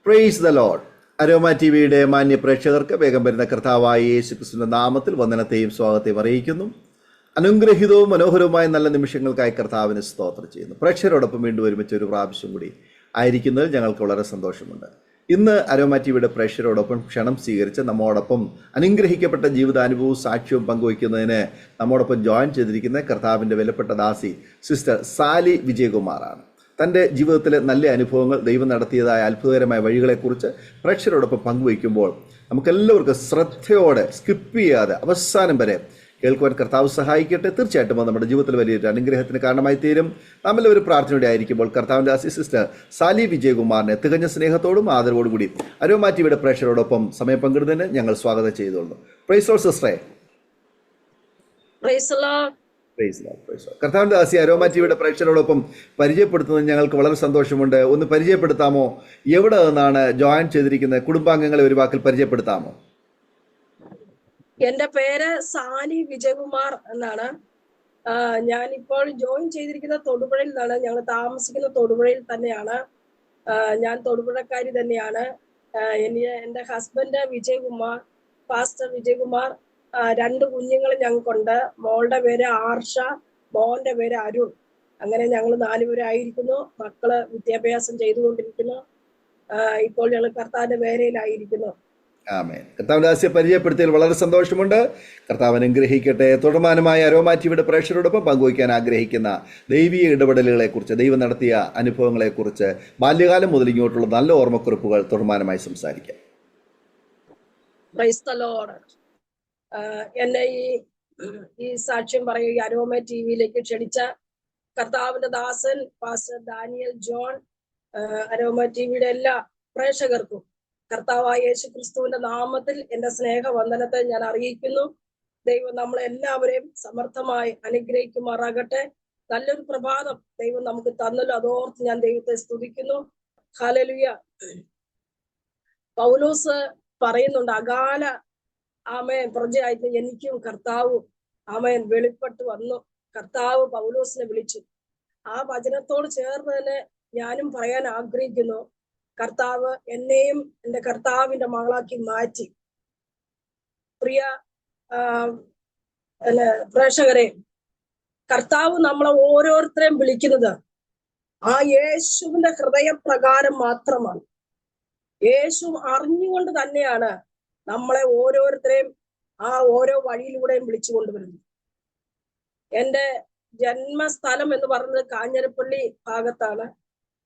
Praise the Lord. Aroma T വിയുടെ മാന്യ പ്രേക്ഷകർക്ക് വേഗം വരുന്ന കർത്താവായ യേശു ക്രിസ്തുവിന്റെ നാമത്തിൽ വന്ദനത്തെയും സ്വാഗതത്തെയും അറിയിക്കുന്നു. അനുഗ്രഹീതവും മനോഹരവുമായ നല്ല നിമിഷങ്ങൾക്കായി കർത്താവിന് സ്തോത്രം ചെയ്യുന്നു. പ്രേക്ഷകരോടൊപ്പം വീണ്ടും ഒരുമിച്ച് ഒരു പ്രാവശ്യം കൂടി ആയിരിക്കുന്നതിൽ ഞങ്ങൾക്ക് വളരെ സന്തോഷമുണ്ട്. ഇന്ന് അരോമ ടി വിയുടെ പ്രേക്ഷകരോടൊപ്പം ക്ഷണം സ്വീകരിച്ച് നമ്മോടൊപ്പം അനുഗ്രഹിക്കപ്പെട്ട ജീവിതാനുഭവവും സാക്ഷ്യവും പങ്കുവയ്ക്കുന്നതിന് നമ്മോടൊപ്പം ജോയിൻ ചെയ്തിരിക്കുന്ന കർത്താവിൻ്റെ വിലപ്പെട്ട ദാസി സിസ്റ്റർ സാലി വിജയകുമാറാണ്. തൻ്റെ ജീവിതത്തിലെ നല്ല അനുഭവങ്ങൾ, ദൈവം നടത്തിയതായ അത്ഭുതകരമായ വഴികളെക്കുറിച്ച് പ്രേക്ഷകരോടൊപ്പം പങ്കുവയ്ക്കുമ്പോൾ നമുക്കെല്ലാവർക്കും ശ്രദ്ധയോടെ സ്കിപ്പ് ചെയ്യാതെ അവസാനം വരെ കേൾക്കുവാൻ കർത്താവ് സഹായിക്കട്ടെ. തീർച്ചയായിട്ടും അത് നമ്മുടെ ജീവിതത്തിൽ വലിയൊരു അനുഗ്രഹത്തിന് കാരണമായി തീരും. നമ്മളെല്ലാവരും പ്രാർത്ഥനയോടെ ആയിരിക്കുമ്പോൾ കർത്താവിൻ്റെ ദാസി സിസ്റ്റർ സാലി വിജയകുമാറിനെ തികഞ്ഞ സ്നേഹത്തോടും ആദരവോടും കൂടി അരോമ ടിവിയുടെ പ്രേക്ഷകരോടൊപ്പം സമയം പങ്കിടുന്നതിന് ഞങ്ങൾ സ്വാഗതം ചെയ്തുകൊള്ളു. പ്രൈസ് ലോർഡ് സിസ്റ്ററെ. കർത്താവിൻ്റെ ദാസി അരോമ ടിവിയുടെ പ്രേക്ഷകരോടൊപ്പം പരിചയപ്പെടുത്തുന്നത് ഞങ്ങൾക്ക് വളരെ സന്തോഷമുണ്ട്. ഒന്ന് പരിചയപ്പെടുത്താമോ? എവിടെ നിന്നാണ് ജോയിൻ ചെയ്തിരിക്കുന്നത്? കുടുംബാംഗങ്ങളെ ഒരു വാക്കിൽ പരിചയപ്പെടുത്താമോ? എന്റെ പേര് സാലി വിജയകുമാർ എന്നാണ്. ഞാനിപ്പോൾ ജോയിൻ ചെയ്തിരിക്കുന്ന തൊടുപുഴയിൽ നിന്നാണ്. ഞങ്ങൾ താമസിക്കുന്ന തൊടുപുഴയിൽ തന്നെയാണ്. ഞാൻ തൊടുപുഴക്കാരി തന്നെയാണ്. എന്റെ ഹസ്ബൻഡ് വിജയകുമാർ, പാസ്റ്റർ വിജയകുമാർ. 2 കുഞ്ഞുങ്ങൾ ഞങ്ങൾക്കുണ്ട്. മോളുടെ പേര് ആർഷ, മോന്റെ പേര് അരുൺ. അങ്ങനെ ഞങ്ങൾ 4 പേരായിരിക്കുന്നു. മക്കള് വിദ്യാഭ്യാസം ചെയ്തുകൊണ്ടിരിക്കുന്നു. ഇപ്പോൾ ഞങ്ങൾ കർത്താവിന്റെ വേലയിലായിരിക്കുന്നു. ആമേൻ. കർത്താവിന്റെ ദാസിയെ പരിചയപ്പെടുത്തിയതിൽ വളരെ സന്തോഷമുണ്ട്. കർത്താവ് അനുഗ്രഹിക്കട്ടെ. തുടർമാനമായ അരോമ ടിവിയുടെ പ്രേക്ഷകരോടൊപ്പം പങ്കുവയ്ക്കാൻ ആഗ്രഹിക്കുന്ന ദൈവീയ ഇടപെടലുകളെക്കുറിച്ച്, ദൈവം നടത്തിയ അനുഭവങ്ങളെക്കുറിച്ച്, ബാല്യകാലം മുതൽ ഇങ്ങോട്ടുള്ള നല്ല ഓർമ്മക്കുറിപ്പുകൾ തുടർമാനമായി സംസാരിക്കാം. Price the Lord. എന്നെ ഈ സാക്ഷ്യം പറയുക ഈ അരോമ ടിവിയിലേക്ക് ക്ഷണിച്ച കർത്താവിന്റെ ദാസൻ പാസ്റ്റർ ഡാനിയൽ ജോൺ, അരോമ ടിവിയുടെ എല്ലാ പ്രേക്ഷകർക്കും കർത്താവായ യേശു ക്രിസ്തുവിന്റെ നാമത്തിൽ എന്റെ സ്നേഹവന്ദനത്തെ ഞാൻ അറിയിക്കുന്നു. ദൈവം നമ്മളെല്ലാവരെയും സമർത്ഥമായി അനുഗ്രഹിക്കുമാറാകട്ടെ. നല്ലൊരു പ്രഭാതം ദൈവം നമുക്ക് തന്നല്ലോ, അതോർത്ത് ഞാൻ ദൈവത്തെ സ്തുതിക്കുന്നു. ഹല്ലേലൂയ. പൗലോസ് പറയുന്നുണ്ട്, അകാല ആമേൻ പ്രജയായിട്ട് എനിക്കും കർത്താവും ആമേൻ വെളിപ്പെട്ട് വന്നു. കർത്താവ് പൗലോസിനെ വിളിച്ചു. ആ വചനത്തോട് ചേർന്ന് തന്നെ ഞാനും പറയാൻ ആഗ്രഹിക്കുന്നു. കർത്താവ് എന്നെയും എൻ്റെ കർത്താവിന്റെ മകളാക്കി മാറ്റി. പ്രിയ പ്രേക്ഷകരെ, കർത്താവ് നമ്മളെ ഓരോരുത്തരെയും വിളിക്കുന്നത് ആ യേശുവിന്റെ ഹൃദയപ്രകാരം മാത്രമാണ്. യേശു അറിഞ്ഞുകൊണ്ട് തന്നെയാണ് നമ്മളെ ഓരോരുത്തരെയും ആ ഓരോ വഴിയിലൂടെയും വിളിച്ചു കൊണ്ടുവരുന്നത്. എൻ്റെ ജന്മസ്ഥലം എന്ന് പറയുന്നത് കാഞ്ഞിരപ്പള്ളി ഭാഗത്താണ്.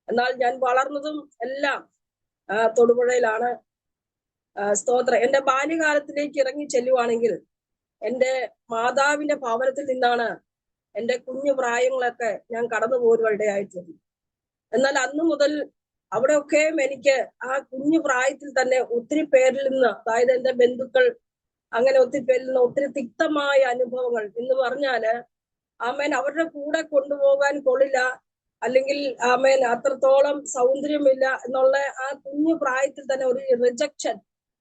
എന്നാൽ ഞാൻ വളർന്നതും എല്ലാം തൊടുപുഴയിലാണ്. സ്തോത്രം. എൻ്റെ ബാല്യകാലത്തിലേക്ക് ഇറങ്ങി ചെല്ലുവാണെങ്കിൽ എൻ്റെ മാതാവിന്റെ ഭവനത്തിൽ നിന്നാണ് എൻ്റെ കുഞ്ഞു പ്രായങ്ങളൊക്കെ ഞാൻ കടന്നു പോരുവാനിടയായിട്ടുണ്ട്. എന്നാൽ അന്നു മുതൽ അവിടെയൊക്കെയും എനിക്ക് ആ കുഞ്ഞു പ്രായത്തിൽ തന്നെ ഒത്തിരി പേരിൽ നിന്ന്, അതായത് എൻ്റെ ബന്ധുക്കൾ, അങ്ങനെ ഒത്തിരി പേരിൽ നിന്ന് ഒത്തിരി തിക്തമായ അനുഭവങ്ങൾ എന്ന് പറഞ്ഞാല് ആമേൻ അവരുടെ കൂടെ കൊണ്ടുപോകാൻ കൊള്ളില്ല, അല്ലെങ്കിൽ ആമേൻ അത്രത്തോളം സൗന്ദര്യമില്ല എന്നുള്ള ആ കുഞ്ഞു പ്രായത്തിൽ തന്നെ ഒരു റിജക്ഷൻ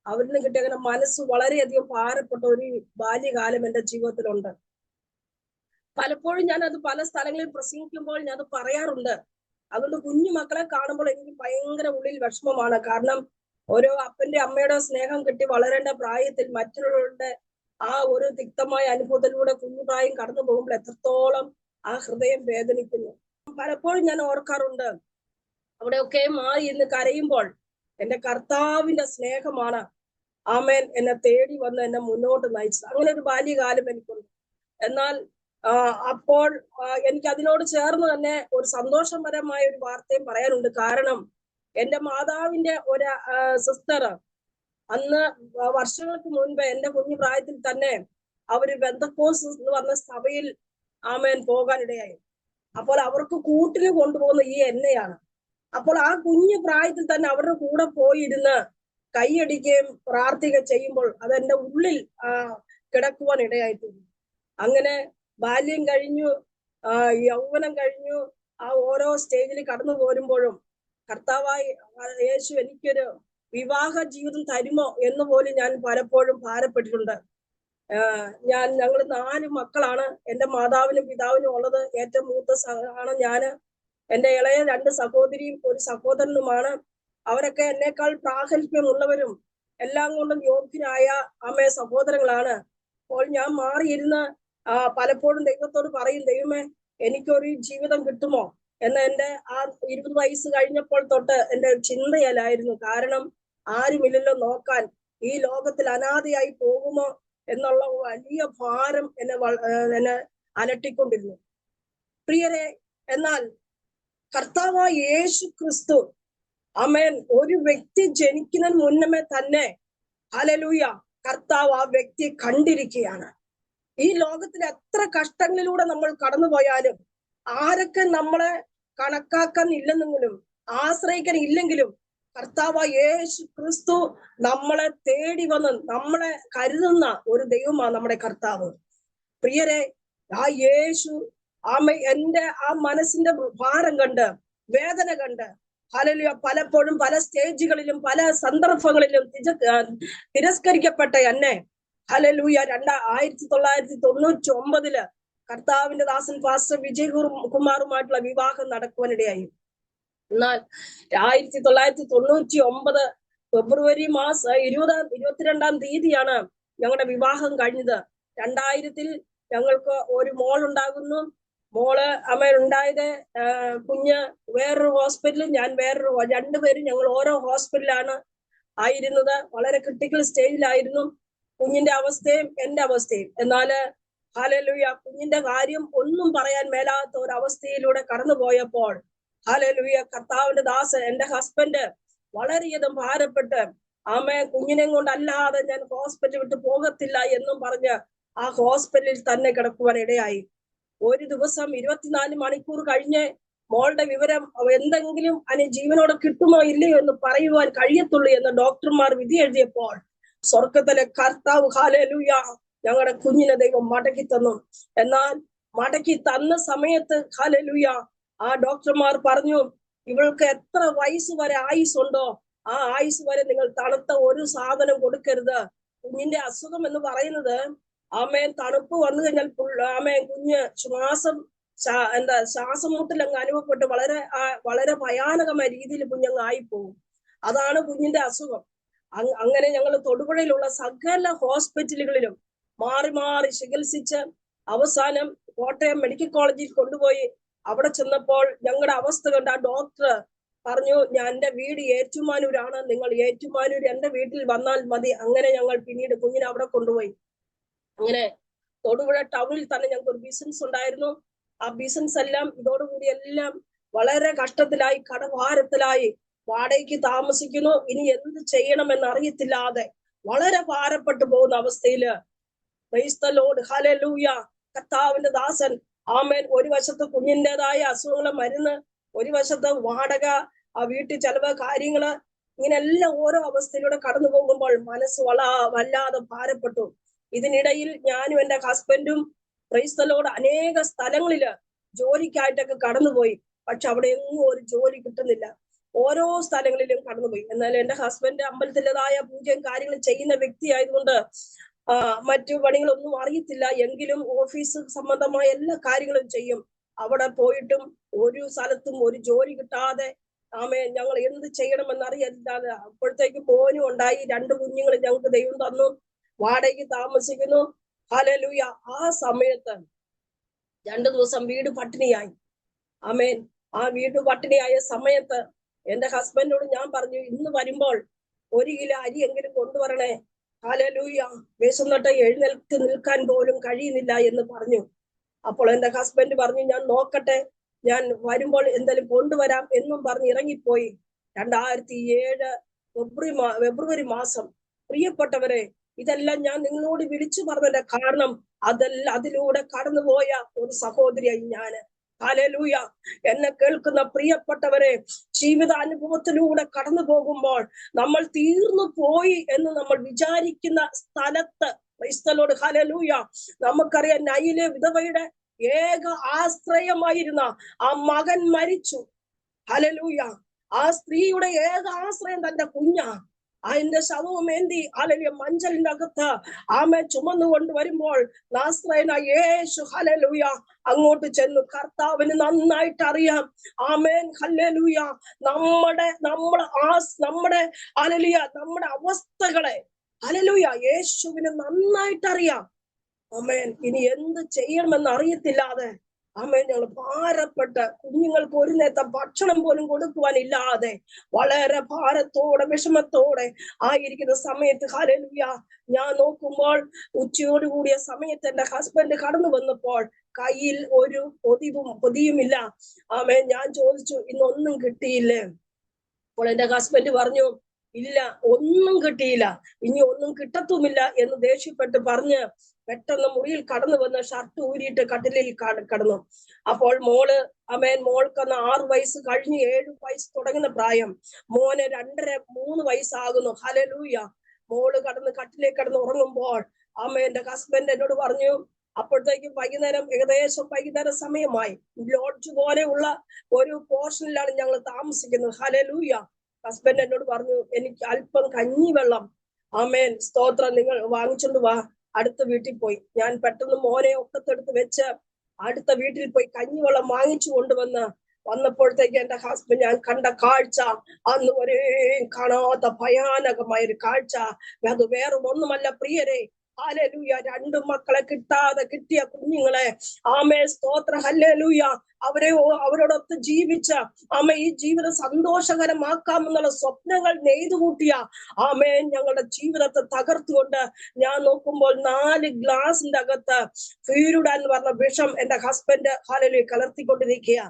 അവരിൽ നിന്ന് കിട്ടിയ, അങ്ങനെ മനസ്സ് വളരെയധികം ഭാരപ്പെട്ട ഒരു ബാല്യകാലം എൻ്റെ ജീവിതത്തിലുണ്ട്. പലപ്പോഴും ഞാൻ അത് പല സ്ഥലങ്ങളിൽ പ്രസംഗിക്കുമ്പോൾ ഞാൻ അത് പറയാറുണ്ട്. അതുകൊണ്ട് കുഞ്ഞു മക്കളെ കാണുമ്പോൾ എനിക്ക് ഭയങ്കര ഉള്ളിൽ വിഷമമാണ്. കാരണം ഓരോ അപ്പന്റെ അമ്മയുടെ സ്നേഹം കിട്ടി വളരേണ്ട പ്രായത്തിൽ മറ്റുള്ളവരുടെ ആ ഒരു തിക്തമായ അനുഭവത്തിലൂടെ കുഞ്ഞു പ്രായം കടന്നു പോകുമ്പോൾ എത്രത്തോളം ആ ഹൃദയം വേദനിക്കുന്നു. പലപ്പോഴും ഞാൻ ഓർക്കാറുണ്ട്, അവിടെയൊക്കെ മാറി ഇന്ന് കരയുമ്പോൾ എൻ്റെ കർത്താവിന്റെ സ്നേഹമാണ് ആമേൻ എന്നെ തേടി വന്ന് എന്നെ മുന്നോട്ട് നയിച്ചത്. അങ്ങനെ ഒരു ബാല്യകാലം എനിക്കുണ്ട്. എന്നാൽ അപ്പോൾ എനിക്ക് അതിനോട് ചേർന്ന് തന്നെ ഒരു സന്തോഷപരമായ ഒരു വാർത്തയും പറയാനുണ്ട്. കാരണം എൻ്റെ മാതാവിന്റെ ഒരു സിസ്റ്റർ അന്ന് വർഷങ്ങൾക്ക് മുൻപ് എൻ്റെ കുഞ്ഞു പ്രായത്തിൽ തന്നെ അവര് ബെന്തക്കോസ് എന്ന് പറഞ്ഞ സഭയിൽ ആമേൻ പോകാനിടയായി. അപ്പോൾ അവർക്ക് കൂട്ടിന് കൊണ്ടുപോകുന്ന ഈ എന്നെയാണ്. അപ്പോൾ ആ കുഞ്ഞു പ്രായത്തിൽ തന്നെ അവരുടെ കൂടെ പോയിരുന്ന് കൈയടിക്കുകയും പ്രാർത്ഥിക്കുകയും ചെയ്യുമ്പോൾ അതെന്റെ ഉള്ളിൽ കിടക്കുവാൻ ഇടയായിട്ടുണ്ട്. അങ്ങനെ ബാല്യം കഴിഞ്ഞു, യൗവനം കഴിഞ്ഞു, ആ ഓരോ സ്റ്റേജിൽ കടന്നു പോരുമ്പോഴും കർത്താവായി യേശു എനിക്കൊരു വിവാഹ ജീവിതം തരുമോ എന്ന് പോലും ഞാൻ പലപ്പോഴും ഭാരപ്പെട്ടിട്ടുണ്ട്. ഞങ്ങൾ 4 മക്കളാണ്. എൻ്റെ മാതാവിനും പിതാവിനും ഉള്ളത്. ഏറ്റവും മൂത്ത ആണ് ഞാന്. എൻ്റെ ഇളയ 2 സഹോദരിയും ഒരു സഹോദരനുമാണ്. അവരൊക്കെ എന്നേക്കാൾ പ്രാഗൽഭ്യമുള്ളവരും എല്ലാം കൊണ്ടും യോഗ്യരായ സഹോദരങ്ങളാണ്. അപ്പോൾ ഞാൻ മാറിയിരുന്ന് പലപ്പോഴും ദൈവത്തോട് പറയും, ദൈവമേ എനിക്കൊരു ജീവിതം കിട്ടുമോ എന്ന് എന്റെ ആ 20 വയസ്സ് കഴിഞ്ഞപ്പോൾ തൊട്ട് എന്റെ ചിന്തയല്ലായിരുന്നു. കാരണം ആരുമില്ലല്ലോ നോക്കാൻ, ഈ ലോകത്തിൽ അനാഥയായി പോകുമോ എന്നുള്ള വലിയ ഭാരം എന്നെ അലട്ടിക്കൊണ്ടിരുന്നു. പ്രിയരെ, എന്നാൽ കർത്താവായ യേശു ക്രിസ്തു ആമേൻ ഒരു വ്യക്തി ജനിക്കുന്നതിന് മുന്നമേ തന്നെ ഹല്ലേലൂയ കർത്താവ് ആ വ്യക്തിയെ കണ്ടിരിക്കുകയാണ്. ഈ ലോകത്തിൽ എത്ര കഷ്ടങ്ങളിലൂടെ നമ്മൾ കടന്നുപോയാലും, ആരൊക്കെ നമ്മളെ കണക്കാക്കാൻ ഇല്ലെന്നെങ്കിലും ആശ്രയിക്കാൻ ഇല്ലെങ്കിലും, കർത്താവ് യേശു ക്രിസ്തു നമ്മളെ തേടി വന്ന് നമ്മളെ കരുതുന്ന ഒരു ദൈവമാണ് നമ്മുടെ കർത്താവ്. പ്രിയരെ, ആ യേശു എന്റെ ആ മനസ്സിന്റെ ഭാരം കണ്ട്, വേദന കണ്ട്, ഹല്ലേലൂയ പലപ്പോഴും പല സ്റ്റേജുകളിലും പല സന്ദർഭങ്ങളിലും തിരസ്കരിക്കപ്പെട്ട എന്നെ ഹല്ലേലൂയ 1999 കർത്താവിന്റെ ദാസൻ പാസ്റ്റർ വിജയ് കുമാറുമായിട്ടുള്ള വിവാഹം നടക്കുവാനിടയായി. എന്നാൽ 1999 ഫെബ്രുവരി മാസം 22-ാം തീയതിയാണ് ഞങ്ങളുടെ വിവാഹം കഴിഞ്ഞത്. 2000 ഞങ്ങൾക്ക് ഒരു മോൾ ഉണ്ടാകുന്നു. മോള് ഉണ്ടായത് കുഞ്ഞ് വേറൊരു ഹോസ്പിറ്റലിൽ, ഞാൻ വേറൊരു, രണ്ടുപേരും ഞങ്ങൾ ഓരോ ഹോസ്പിറ്റലാണ് ആയിരുന്നത്. വളരെ ക്രിട്ടിക്കൽ സ്റ്റേജിലായിരുന്നു കുഞ്ഞിന്റെ അവസ്ഥയും എന്റെ അവസ്ഥയും. എന്നാല് ഹല്ലേലൂയ കുഞ്ഞിന്റെ കാര്യം ഒന്നും പറയാൻ മേലാത്ത ഒരു അവസ്ഥയിലൂടെ കടന്നുപോയപ്പോൾ ഹല്ലേലൂയ കർത്താവിന്റെ ദാസൻ എന്റെ ഹസ്ബൻഡ് വളരെയധികം ഭാരപ്പെട്ട് കുഞ്ഞിനെ കൊണ്ടല്ലാതെ ഞാൻ ഹോസ്പിറ്റൽ വിട്ട് പോകത്തില്ല എന്നും പറഞ്ഞ് ആ ഹോസ്പിറ്റലിൽ തന്നെ കിടക്കുവാൻ ഇടയായി. ഒരു ദിവസം 24 മണിക്കൂർ കഴിഞ്ഞ് മോളുടെ വിവരം എന്തെങ്കിലും ജീവനോടെ കിട്ടുമോ ഇല്ലയോ എന്ന് പറയുവാൻ കഴിയത്തുള്ളൂ എന്ന് ഡോക്ടർമാർ വിധി എഴുതിയപ്പോൾ സ്വർഗത്തിലെ കർത്താവ് ഹല്ലേലൂയ ഞങ്ങളുടെ കുഞ്ഞിനെ ദൈവം മടക്കി തന്നു. എന്നാൽ മടക്കി തന്ന സമയത്ത് ഹല്ലേലൂയ ആ ഡോക്ടർമാർ പറഞ്ഞു, ഇവൾക്ക് എത്ര വയസ്സ് വരെ ആയുസുണ്ടോ ആ ആയുസ് വരെ നിങ്ങൾ തണുത്ത ഒരു സാധനം കൊടുക്കരുത്. കുഞ്ഞിന്റെ അസുഖം എന്ന് പറയുന്നത് തണുപ്പ് വന്നു കഴിഞ്ഞാൽ കുഞ്ഞ് ശ്വാസം മുട്ടലങ്ങ് അനുഭവപ്പെട്ട് വളരെ ഭയാനകമായ രീതിയിൽ കുഞ്ഞങ്ങ് ആയിപ്പോകും. അതാണ് കുഞ്ഞിന്റെ അസുഖം. അങ്ങനെ ഞങ്ങൾ തൊടുപുഴയിലുള്ള സകല ഹോസ്പിറ്റലുകളിലും മാറി മാറി ചികിത്സിച്ച് അവസാനം കോട്ടയം മെഡിക്കൽ കോളേജിൽ കൊണ്ടുപോയി. അവിടെ ചെന്നപ്പോൾ ഞങ്ങളുടെ അവസ്ഥ കണ്ട് ആ ഡോക്ടർ പറഞ്ഞു, എന്റെ വീട് ഏറ്റുമാനൂരാണ്, നിങ്ങൾ ഏറ്റുമാനൂർ എന്റെ വീട്ടിൽ വന്നാൽ മതി. അങ്ങനെ ഞങ്ങൾ പിന്നീട് കുഞ്ഞിനെ അവിടെ കൊണ്ടുപോയി. അങ്ങനെ തൊടുപുഴ ടൗണിൽ തന്നെ ഞങ്ങൾക്ക് ഒരു ബിസിനസ് ഉണ്ടായിരുന്നു. ആ ബിസിനസ് എല്ലാം ഇതോടുകൂടി എല്ലാം വളരെ കഷ്ടത്തിലായി, കടഭാരത്തിലായി, വാടകയ്ക്ക് താമസിക്കുന്നു. ഇനി എന്ത് ചെയ്യണമെന്ന് അറിയത്തില്ലാതെ വളരെ ഭാരപ്പെട്ടു പോകുന്ന അവസ്ഥയില് പ്രൈസ് ദി ലോർഡ് ഹല്ലേലൂയ കർത്താവിന്റെ ദാസൻ ഒരു വശത്ത് കുഞ്ഞിൻ്റെതായ അസുഖങ്ങളെ മരുന്ന്, ഒരു വശത്ത് വാടക, ആ വീട്ടിൽ ചെലവ്, കാര്യങ്ങള്, ഇങ്ങനെല്ലാം ഓരോ അവസ്ഥയിലൂടെ കടന്നു പോകുമ്പോൾ മനസ്സ് വല്ലാതെ ഭാരപ്പെട്ടു. ഇതിനിടയിൽ ഞാനും എന്റെ ഹസ്ബൻഡും പ്രൈസ് ദി ലോർഡ് അനേക സ്ഥലങ്ങളില് ജോലിക്കായിട്ടൊക്കെ കടന്നുപോയി. പക്ഷെ അവിടെ എങ്ങും ഒരു ജോലി കിട്ടുന്നില്ല. ഓരോ സ്ഥലങ്ങളിലും കടന്നുപോയി. എന്നാൽ എന്റെ ഹസ്ബൻഡ് അമ്പലത്തിൻ്റെതായ പൂജയും കാര്യങ്ങളും ചെയ്യുന്ന വ്യക്തി ആയതുകൊണ്ട് മറ്റു പണികളൊന്നും അറിയത്തില്ല. എങ്കിലും ഓഫീസ് സംബന്ധമായ എല്ലാ കാര്യങ്ങളും ചെയ്യും. അവിടെ പോയിട്ടും ഒരു സ്ഥലത്തും ഒരു ജോലി കിട്ടാതെ ഞങ്ങൾ എന്ത് ചെയ്യണമെന്ന് അറിയാതെ അപ്പോഴത്തേക്ക് മോനും ഉണ്ടായി, 2 കുഞ്ഞുങ്ങൾ ഞങ്ങൾക്ക് ദൈവം തന്നു, വാടകയ്ക്ക് താമസിക്കുന്നു. ഹല്ലേലൂയ ആ സമയത്ത് 2 ദിവസം വീട് പട്ടിണിയായി. ആ വീട് പട്ടിണിയായ സമയത്ത് എന്റെ ഹസ്ബൻഡിനോട് ഞാൻ പറഞ്ഞു, ഇന്ന് വരുമ്പോൾ 1 കിലോ അരിയെങ്കിലും കൊണ്ടുവരണേ. ഹല്ലേലൂയ വിശന്നിട്ട് എഴുന്നേൽക്ക് നിൽക്കാൻ പോലും കഴിയുന്നില്ല എന്ന് പറഞ്ഞു. അപ്പോൾ എന്റെ ഹസ്ബൻഡ് പറഞ്ഞു, ഞാൻ നോക്കട്ടെ, ഞാൻ വരുമ്പോൾ എന്തെങ്കിലും കൊണ്ടുവരാം എന്നും പറഞ്ഞ് ഇറങ്ങിപ്പോയി. 2007 ഫെബ്രുവരി മാസം. പ്രിയപ്പെട്ടവരെ, ഇതെല്ലാം ഞാൻ നിങ്ങളോട് വിളിച്ചു പറഞ്ഞതിന്റെ കാരണം അതിലൂടെ കടന്നുപോയ ഒരു സഹോദരിയായി ഞാന്. ഹല്ലേലൂയ എന്നെ കേൾക്കുന്ന പ്രിയപ്പെട്ടവരെ, ജീവിതാനുഭവത്തിലൂടെ കടന്നു പോകുമ്പോൾ നമ്മൾ തീർന്നു പോയി എന്ന് നമ്മൾ വിചാരിക്കുന്ന സ്ഥലത്ത് പ്രൈസ് ദി ലോർഡ് ഹല്ലേലൂയ നമുക്കറിയാം, നയിലെ വിധവയുടെ ഏക ആശ്രയമായിരുന്ന ആ മകൻ മരിച്ചു. ഹല്ലേലൂയ ആ സ്ത്രീയുടെ ഏക ആശ്രയം തന്റെ കുഞ്ഞാ. അതിന്റെ ശവവും ഏന്തി ഹല്ലേലൂയ മഞ്ചലിന്റെ അകത്ത് ആമേൻ ചുമന്നുകൊണ്ട് വരുമ്പോൾ നാസ്രയനായ യേശു ഹല്ലേലൂയ അങ്ങോട്ട് ചെന്നു. കർത്താവിന് നന്നായിട്ട് അറിയാം. ആമേൻ ഹല്ലേലൂയ നമ്മുടെ ഹല്ലേലൂയ നമ്മുടെ അവസ്ഥകളെ ഹല്ലേലൂയ യേശുവിന് നന്നായിട്ട് അറിയാം. ആമേൻ ഇനി എന്ത് ചെയ്യണമെന്ന് അറിയത്തില്ലാതെ ആമേൻ ഞങ്ങൾ ഭാരപ്പെട്ട് കുഞ്ഞുങ്ങൾക്ക് ഒരു നേരത്തെ ഭക്ഷണം പോലും കൊടുക്കുവാനില്ലാതെ വളരെ ഭാരത്തോടെ വിഷമത്തോടെ ആയിരിക്കുന്ന സമയത്ത് ഹല്ലേലൂയ ഞാൻ നോക്കുമ്പോൾ ഉച്ചയോടുകൂടിയ സമയത്ത് എന്റെ ഹസ്ബൻഡ് കടന്നു വന്നപ്പോൾ കയ്യിൽ ഒരു പൊതിയുമില്ല. ആമേൻ ഞാൻ ചോദിച്ചു, ഇന്നൊന്നും കിട്ടിയില്ലേ? അപ്പോൾ എന്റെ ഹസ്ബൻഡ് പറഞ്ഞു, ഇല്ല, ഒന്നും കിട്ടിയില്ല, ഇനി ഒന്നും കിട്ടത്തുമില്ല എന്ന് ദേഷ്യപ്പെട്ട് പറഞ്ഞ് പെട്ടെന്ന് മുറിയിൽ കടന്നു വന്ന് ഷർട്ട് ഊരിയിട്ട് കട്ടിലിൽ കടന്നു. അപ്പോൾ മോള് മോൾക്കന്ന് 6 വയസ്സ് കഴിഞ്ഞ് 7 വയസ്സ് തുടങ്ങുന്ന പ്രായം, മോന് 2.5-3 വയസ്സാകുന്നു. ഹല്ലേലൂയ. മോള് കട്ടിലേക്ക് കടന്ന് ഉറങ്ങുമ്പോൾ എന്റെ ഹസ്ബൻഡ് എന്നോട് പറഞ്ഞു, അപ്പോഴത്തേക്കും ഏകദേശം വൈകുന്നേരം സമയമായി. ലോഡ്ജ് പോലെയുള്ള ഒരു പോർഷനിലാണ് ഞങ്ങൾ താമസിക്കുന്നത്. ഹല്ലേലൂയ. ഹസ്ബൻഡ് എന്നോട് പറഞ്ഞു, എനിക്ക് അല്പം കഞ്ഞിവെള്ളം സ്തോത്രം നിങ്ങൾ വാങ്ങിച്ചോണ്ട് വാ, അടുത്ത വീട്ടിൽ പോയി. ഞാൻ പെട്ടെന്ന് മോനെ ഒക്കത്തെടുത്ത് വെച്ച് അടുത്ത വീട്ടിൽ പോയി കഞ്ഞിവെള്ളം വാങ്ങിച്ചു വന്നപ്പോഴത്തേക്ക് എന്റെ ഹസ്ബൻഡ് ഞാൻ കണ്ട കാഴ്ച അന്ന് വരെയും കാണാത്ത ഭയാനകമായ ഒരു കാഴ്ച. അത് വേറെ ഒന്നുമല്ല പ്രിയരെ, ഹല്ലേലൂയ, 2 മക്കളെ കിട്ടാതെ കിട്ടിയ കുഞ്ഞുങ്ങളെ സ്തോത്ര ഹല്ലേലൂയ അവരോടൊത്ത് ജീവിച്ച ഈ ജീവിതം സന്തോഷകരമാക്കാമെന്നുള്ള സ്വപ്നങ്ങൾ നെയ്തുകൂട്ടിയ ഞങ്ങളുടെ ജീവിതത്തെ തകർത്തുകൊണ്ട് ഞാൻ നോക്കുമ്പോൾ 4 ഗ്ലാസിന്റെ അകത്ത് ഫീരുഡ എന്ന് പറഞ്ഞ വിഷം എന്റെ ഹസ്ബൻഡ് ഹല്ലേലൂയ കലർത്തിക്കൊണ്ടിരിക്കുക.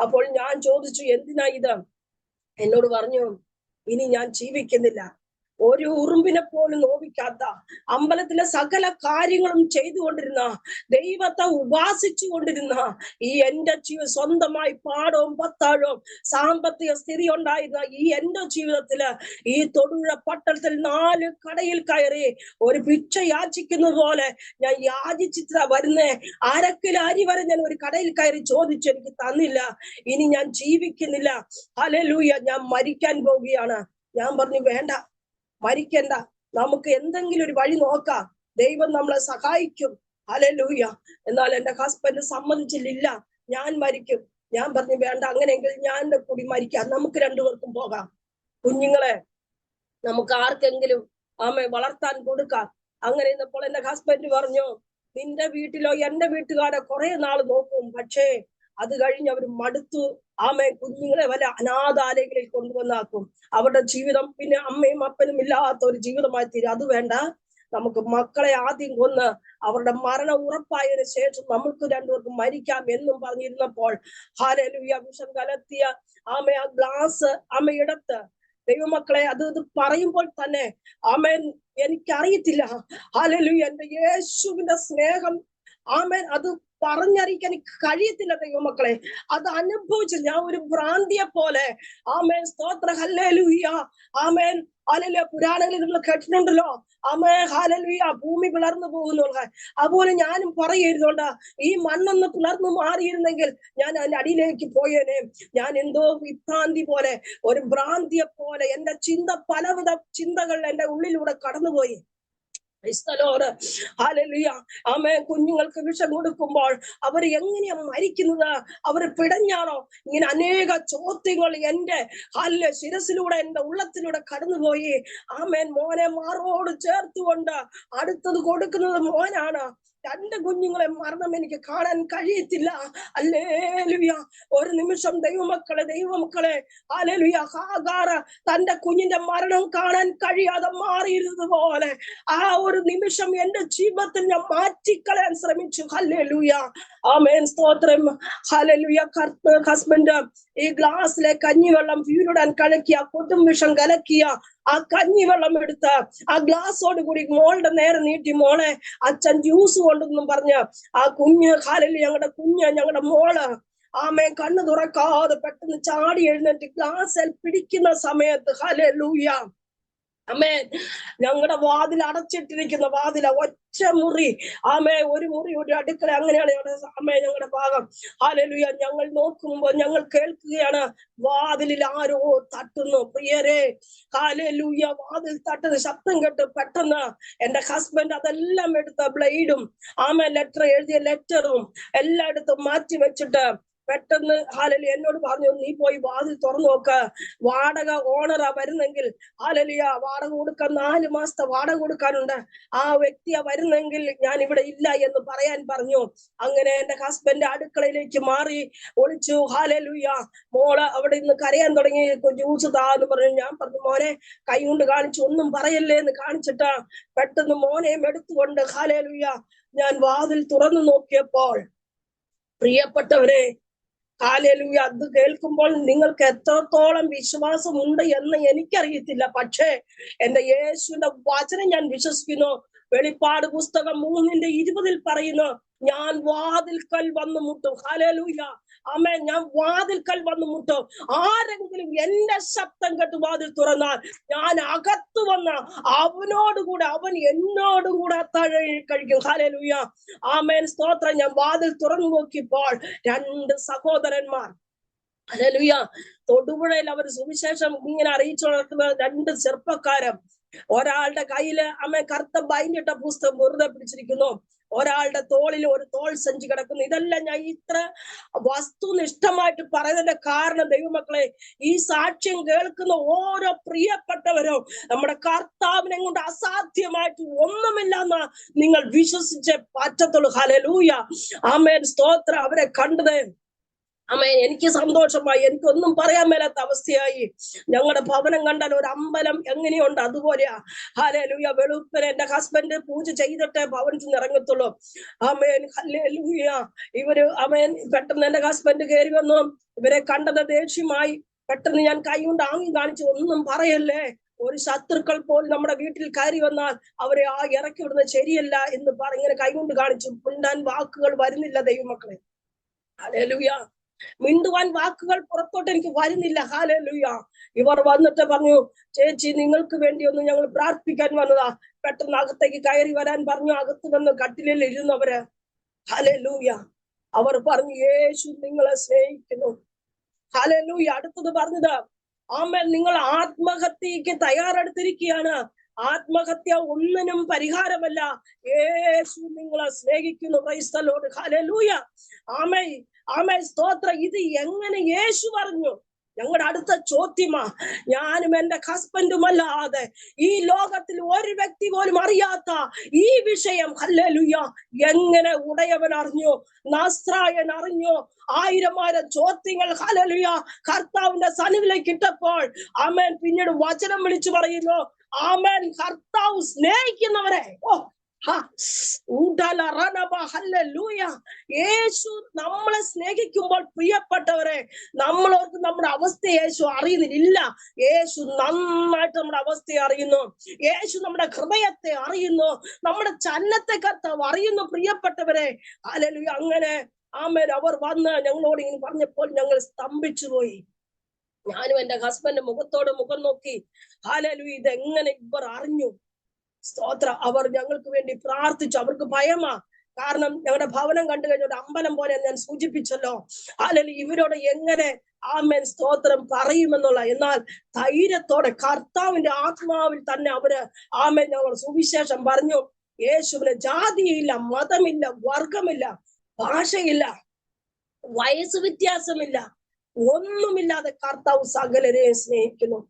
അപ്പോൾ ഞാൻ ചോദിച്ചു, എന്തിനാ ഇത്? എന്നോട് പറഞ്ഞു, ഇനി ഞാൻ ജീവിക്കുന്നില്ല. ഒരു ഉറുമ്പിനെ പോലും നോവിക്കാത്ത, അമ്പലത്തിലെ സകല കാര്യങ്ങളും ചെയ്തുകൊണ്ടിരുന്ന, ദൈവത്തെ ഉപാസിച്ചു കൊണ്ടിരുന്ന എന്റെ സ്വന്തമായി പാടവും പത്താഴവും സാമ്പത്തിക സ്ഥിതി ഉണ്ടായിരുന്ന എന്റെ ജീവിതത്തില് ഈ തൊടുപുഴ പട്ടണത്തിൽ 4 കടയിൽ കയറി ഒരു ഭിക്ഷ യാചിക്കുന്നത് പോലെ ഞാൻ യാചിച്ചിട്ടാ വരുന്നേ. 1/2 കിലോ അരി വരെ ഞാൻ ഒരു കടയിൽ കയറി ചോദിച്ചു, എനിക്ക് തന്നില്ല. ഇനി ഞാൻ ജീവിക്കുന്നില്ല. ഹല്ലേലൂയ, ഞാൻ മരിക്കാൻ പോവുകയാണ്. ഞാൻ പറഞ്ഞു, വേണ്ട, മരിക്കണ്ട, നമുക്ക് എന്തെങ്കിലും ഒരു വഴി നോക്കാം, ദൈവം നമ്മളെ സഹായിക്കും. ഹല്ലേലൂയ. എന്നാൽ എന്റെ ഹസ്ബൻഡ് സമ്മതിച്ചില്ല, ഞാൻ മരിക്കും. ഞാൻ പറഞ്ഞു, വേണ്ട, അങ്ങനെയെങ്കിൽ ഞാൻ കൂടി മരിക്കാം, നമുക്ക് 2 പേർക്കും പോകാം, കുഞ്ഞുങ്ങളെ നമുക്ക് ആർക്കെങ്കിലും വളർത്താൻ കൊടുക്കാം. അങ്ങനെ ഇന്നപ്പോൾ എന്റെ ഹസ്ബൻഡ് പറഞ്ഞു, നിന്റെ വീട്ടിലോ എന്റെ വീട്ടുകാരെ കുറെ നാൾ നോക്കും, പക്ഷേ അത് കഴിഞ്ഞ് അവർ മടുത്തു കുഞ്ഞുങ്ങളെ വല്ല അനാഥാലയങ്ങളിൽ കൊണ്ടുവന്നാക്കും. അവരുടെ ജീവിതം പിന്നെ അമ്മയും അപ്പനും ഇല്ലാത്ത ഒരു ജീവിതമായി തീരും. അത് വേണ്ട, നമുക്ക് മക്കളെ ആദ്യം കൊന്ന് അവരുടെ മരണം ഉറപ്പായതിനു ശേഷം നമുക്ക് 2 പേർക്കും മരിക്കാം എന്നും പറഞ്ഞിരുന്നപ്പോൾ ഹല്ലേലൂയ വിഷം കലർത്തിയ ആ ഗ്ലാസ് എടുത്ത് ദൈവമക്കളെ അത് പറയുമ്പോൾ തന്നെ എനിക്കറിയത്തില്ല. ഹല്ലേലൂയ, എന്റെ യേശുവിന്റെ സ്നേഹം അത് പറഞ്ഞറിയിക്കാൻ എനിക്ക് കഴിയത്തില്ല ദൈവമക്കളെ. അത് അനുഭവിച്ച് ഞാൻ ഒരു ഭ്രാന്തിയെ പോലെ സ്തോത്ര ഹല്ലേലൂയ ഹല്ലേലൂയ. പുരാണങ്ങളിൽ നിങ്ങൾ കേട്ടിട്ടുണ്ടല്ലോ, ഹല്ലേലൂയ, ഭൂമി പിളർന്നു പോകുന്നുള്ള. അതുപോലെ ഞാനും പറയുന്നുണ്ട്, ഈ മണ്ണൊന്ന് പിളർന്നു മാറിയിരുന്നെങ്കിൽ ഞാൻ അതിന്റെ അടിയിലേക്ക് പോയേനെ. ഞാൻ എന്തോ വിഭ്രാന്തി പോലെ, ഒരു ഭ്രാന്തിയെ പോലെ എന്റെ പലവിധ ചിന്തകൾ എന്റെ ഉള്ളിലൂടെ കടന്നുപോയി. കുഞ്ഞുങ്ങൾക്ക് വിഷം കൊടുക്കുമ്പോൾ അവർ എങ്ങനെയാ മരിക്കുന്നത്? അവർ പിടഞ്ഞാണോ? ഇങ്ങനെ അനേക ചോദ്യങ്ങൾ എന്റെ ശിരസിലൂടെ എന്റെ ഉള്ളത്തിലൂടെ കടന്നുപോയി. മോനെ മാറോട് ചേർത്തുകൊണ്ട് അടുത്തത് കൊടുക്കുന്നത് മോനാണ്. 2 കുഞ്ഞുങ്ങളെ മരണം എനിക്ക് കാണാൻ കഴിയത്തില്ല. ഹല്ലേലൂയ. ഒരു നിമിഷം ദൈവമക്കളെ ഹല്ലേലൂയ, ഹാഗാർ തന്റെ കുഞ്ഞിന്റെ മരണം കാണാൻ കഴിയാതെ മാറിയിരുന്നത് പോലെ ഒരു നിമിഷം എന്റെ ജീവിതത്തിൽ ഞാൻ മാറ്റിക്കളയാൻ ശ്രമിച്ചു. ഹല്ലേലൂയ. സ്തോത്രം. ഹല്ലേലൂയ. ഹസ്ബൻഡ് ഈ ഗ്ലാസ്സിലെ കഞ്ഞിവെള്ളം വീടിടാൻ കലക്കിയ കൊടും വിഷം കലക്കിയ ആ കഞ്ഞിവെള്ളം എടുത്ത് ആ ഗ്ലാസോട് കൂടി മോളുടെ നേരെ നീട്ടി, മോളെ അച്ഛൻ ജ്യൂസ് കൊണ്ടെന്നും പറഞ്ഞ് ആ കുഞ്ഞ് ഞങ്ങളുടെ മോള് കണ്ണു തുറക്കാതെ പെട്ടെന്ന് ചാടി എഴുന്നേറ്റ് ഗ്ലാസ്സിൽ പിടിക്കുന്ന സമയത്ത് ഹല്ലേലൂയ ആമേൻ. ഞങ്ങളുടെ വാതിൽ അടച്ചിട്ടിരിക്കുന്ന വാതില, ഒറ്റ മുറി. ഒരു മുറി, ഒരു അടുക്കള, അങ്ങനെയാണ് ഞങ്ങളുടെ ഭാഗം. ഹല്ലേലൂയ. ഞങ്ങൾ നോക്കുമ്പോൾ ഞങ്ങൾ കേൾക്കുകയാണ്, വാതിലിൽ ആരോ തട്ടുന്നു. പ്രിയരെ, ഹല്ലേലൂയ. വാതിൽ തട്ടുന്ന ശബ്ദം കേട്ട് പെട്ടെന്ന് എന്റെ ഹസ്ബൻഡ് അതെല്ലാം എടുത്ത ബ്ലേഡും ലെറ്റർ എഴുതിയ ലെറ്ററും എല്ലായിടത്തും മാറ്റി വെച്ചിട്ട് പെട്ടെന്ന് ഹല്ലേലൂയ എന്നോട് പറഞ്ഞു, നീ പോയി വാതിൽ തുറന്നു നോക്ക, വാടക ഓണറാ വരുന്നെങ്കിൽ, ഹല്ലേലൂയ, വാടക കൊടുക്കാൻ 4 മാസത്തെ വാടക കൊടുക്കാനുണ്ട്, ആ വ്യക്തിയാ വരുന്നെങ്കിൽ ഞാൻ ഇവിടെ ഇല്ല എന്ന് പറയാൻ പറഞ്ഞു. അങ്ങനെ എന്റെ ഹസ്ബൻഡ് അടുക്കളയിലേക്ക് മാറി ഒളിച്ചു. ഹല്ലേലൂയ. മോള് അവിടെ നിന്ന് കരയാൻ തുടങ്ങി, ജ്യൂസ് താന്ന് പറഞ്ഞു. ഞാൻ പറഞ്ഞു, മോനെ കൈ കൊണ്ട് കാണിച്ചു, ഒന്നും പറയല്ലേ എന്ന് കാണിച്ചിട്ട് പെട്ടെന്ന് മോനെയും എടുത്തുകൊണ്ട് ഹല്ലേലൂയ ഞാൻ വാതിൽ തുറന്നു നോക്കിയപ്പോൾ, പ്രിയപ്പെട്ടവരെ, ഹല്ലേലൂയ, അത് കേൾക്കുമ്പോൾ നിങ്ങൾക്ക് എത്രത്തോളം വിശ്വാസമുണ്ട് എന്ന് എനിക്കറിയത്തില്ല. പക്ഷേ എന്റെ യേശുവിന്റെ വചനം ഞാൻ വിശ്വസിക്കുന്നു. വെളിപ്പാട് പുസ്തകം 3:20 പറയുന്നു, ഞാൻ വാതിൽക്കൽ വന്നു മുട്ടും. ഹല്ലേലൂയ. ആമേൻ. ഞാൻ വാതിൽക്കൽ വന്നു മുട്ടും. ആരെങ്കിലും എന്റെ ശബ്ദം കേട്ട് വാതിൽ തുറന്നാൽ ഞാൻ അകത്ത് വന്ന അവനോടുകൂടെ, അവൻ എന്നോടും കൂടെ അത്താഴം കഴിക്കും. ഹല്ലേലൂയ. ആമേൻ. സ്തോത്രം. ഞാൻ വാതിൽ തുറന്നു നോക്കിയപ്പോൾ 2 സഹോദരന്മാർ, ഹല്ലേലൂയ, തൊടുപുഴയിൽ അവർ സുവിശേഷം ഇങ്ങനെ അറിയിച്ചു നടത്തുന്ന 2 ചെറുപ്പക്കാരും. ഒരാളുടെ കയ്യില് കറുത്ത ബൈൻഡിട്ട പുസ്തകം വെറുതെ പിടിച്ചിരിക്കുന്നു, ഒരാളുടെ തോളിൽ ഒരു തോൾ സഞ്ചി കിടക്കുന്നു. ഇതെല്ലാം ഞാൻ ഇത്ര വസ്തുനിഷ്ഠമായിട്ട് പറയുന്നതിന്റെ കാരണം, ദൈവമക്കളെ, ഈ സാക്ഷ്യം കേൾക്കുന്ന ഓരോ പ്രിയപ്പെട്ടവരും നമ്മുടെ കർത്താവിനെ കൊണ്ട് അസാധ്യമായിട്ട് ഒന്നുമില്ലെന്ന് നിങ്ങൾ വിശ്വസിച്ചേ പറ്റത്തുള്ളൂ. ഹല്ലേലൂയ. ആമേൻ. സ്തോത്രം. അവരെ കണ്ടത് എനിക്ക് സന്തോഷമായി. എനിക്കൊന്നും പറയാൻ മേലാത്ത അവസ്ഥയായി. ഞങ്ങളുടെ ഭവനം കണ്ടാൽ ഒരു അമ്പലം എങ്ങനെയുണ്ട് അതുപോലെയാ. ഹല്ലേലൂയ. വെളുപ്പിന് എന്റെ ഹസ്ബൻഡ് പൂജ ചെയ്തിട്ടേ ഭവനത്തിൽ നിന്ന് ഇറങ്ങത്തുള്ളൂ. ഹല്ലേലൂയ. ഇവര് പെട്ടെന്ന് എന്റെ ഹസ്ബൻഡ് കയറി വന്നു. ഇവരെ കണ്ടത് ദേഷ്യമായി. പെട്ടെന്ന് ഞാൻ കൈ കൊണ്ട് ആംഗ്യം കാണിച്ചു, ഒന്നും പറയല്ലേ, ഒരു ശത്രുക്കൾ പോലും നമ്മുടെ വീട്ടിൽ കയറി വന്നാൽ അവരെ ഇറക്കി വിടുന്നത് ശരിയല്ല എന്ന് ഇങ്ങനെ കൈ കൊണ്ട് കാണിച്ചു. മിണ്ടാൻ വാക്കുകൾ വരുന്നില്ല ദൈവമക്കളെ. ഹല്ലേലൂയ. മിണ്ടുവാൻ വാക്കുകൾ പുറത്തോട്ട് എനിക്ക് വരുന്നില്ല. ഹല്ലേലൂയ. ഇവർ വന്നിട്ട് പറഞ്ഞു, ചേച്ചി നിങ്ങൾക്ക് വേണ്ടി ഒന്ന് ഞങ്ങൾ പ്രാർത്ഥിക്കാൻ വന്നതാ. പെട്ടെന്ന് അകത്തേക്ക് കയറി വരാൻ പറഞ്ഞു. അകത്ത് വന്ന് കട്ടിലിൽ ഇരുന്നവര്, ഹല്ലേലൂയ, അവർ പറഞ്ഞു, യേശു നിങ്ങളെ സ്നേഹിക്കുന്നു. ഹല്ലേലൂയ. അടുത്തത് പറഞ്ഞത്, ആമേൻ, നിങ്ങൾ ആത്മഹത്യക്ക് തയ്യാറെടുത്തിരിക്കുകയാണ്. ആത്മഹത്യ ഒന്നിനും പരിഹാരമല്ല. യേശു നിങ്ങളെ സ്നേഹിക്കുന്നു. Price the Lord. ഹല്ലേലൂയ. ആമേൻ. ആമേൻ. സ്തോത്രം. ഇത് എങ്ങനെ യേശു പറഞ്ഞു? ഞങ്ങളുടെ അടുത്ത ചോദ്യമാ. ഞാനും എന്റെ ഹസ്ബൻഡുമല്ലാതെ ഈ ലോകത്തിൽ ഒരു വ്യക്തി പോലും അറിയാത്ത ഈ വിഷയം, ഹല്ലേലൂയ, എങ്ങനെ ഉടയവൻ അറിഞ്ഞു, നസ്രായൻ അറിഞ്ഞു? 1000 ചോദ്യങ്ങൾ, ഹല്ലേലൂയ, കർത്താവിന്റെ സന്നിധിയിലേക്ക് ഇട്ടപ്പോൾ, ആമേൻ, പിന്നീട് വചനം വിളിച്ചു പറയുന്നു, ആമേൻ, കർത്താവ് സ്നേഹിക്കുന്നവരെ, യേശു നമ്മളെ സ്നേഹിക്കുമ്പോൾ, പ്രിയപ്പെട്ടവരെ, നമ്മളോർക്ക് നമ്മുടെ അവസ്ഥ യേശു അറിയുന്നില്ല. യേശു നന്നായിട്ട് നമ്മുടെ അവസ്ഥയെ അറിയുന്നു. യേശു നമ്മുടെ ഹൃദയത്തെ അറിയുന്നു. നമ്മുടെ ചലനത്തെ കർത്താവ് അറിയുന്നു. പ്രിയപ്പെട്ടവരെ, ഹല്ലേലൂയ. അങ്ങനെ ആമേൻ, അവർ വന്ന് ഞങ്ങളോട് ഇങ്ങനെ പറഞ്ഞപ്പോൾ ഞങ്ങൾ സ്തംഭിച്ചു പോയി. ഞാനും എന്റെ ഹസ്ബൻഡ് മുഖത്തോട് മുഖം നോക്കി. ഹല്ലേലൂയ. ഇതെങ്ങനെ ഇവർ അറിഞ്ഞു? സ്തോത്രം. അവർ ഞങ്ങൾക്ക് വേണ്ടി പ്രാർത്ഥിച്ചു. അവർക്ക് ഭയമാ. കാരണം ഞങ്ങളുടെ ഭവനം കണ്ടു കഴിഞ്ഞ ഒരു അമ്പലം പോലെ ഞാൻ സൂചിപ്പിച്ചല്ലോ. അല്ലെങ്കിൽ ഇവരോട് എങ്ങനെ ആമേൻ സ്തോത്രം പറയുമെന്നുള്ള. എന്നാൽ ധൈര്യത്തോടെ കർത്താവിന്റെ ആത്മാവിൽ തന്നെ അവര് ആമേൻ ഞങ്ങൾ സുവിശേഷം പറഞ്ഞു. യേശുവിന് ജാതിയില്ല, മതമില്ല, വർഗമില്ല, ഭാഷയില്ല, വയസ്സ് വ്യത്യാസമില്ല, ഒന്നുമില്ലാതെ കർത്താവ് സകലരെയും സ്നേഹിക്കുന്നു.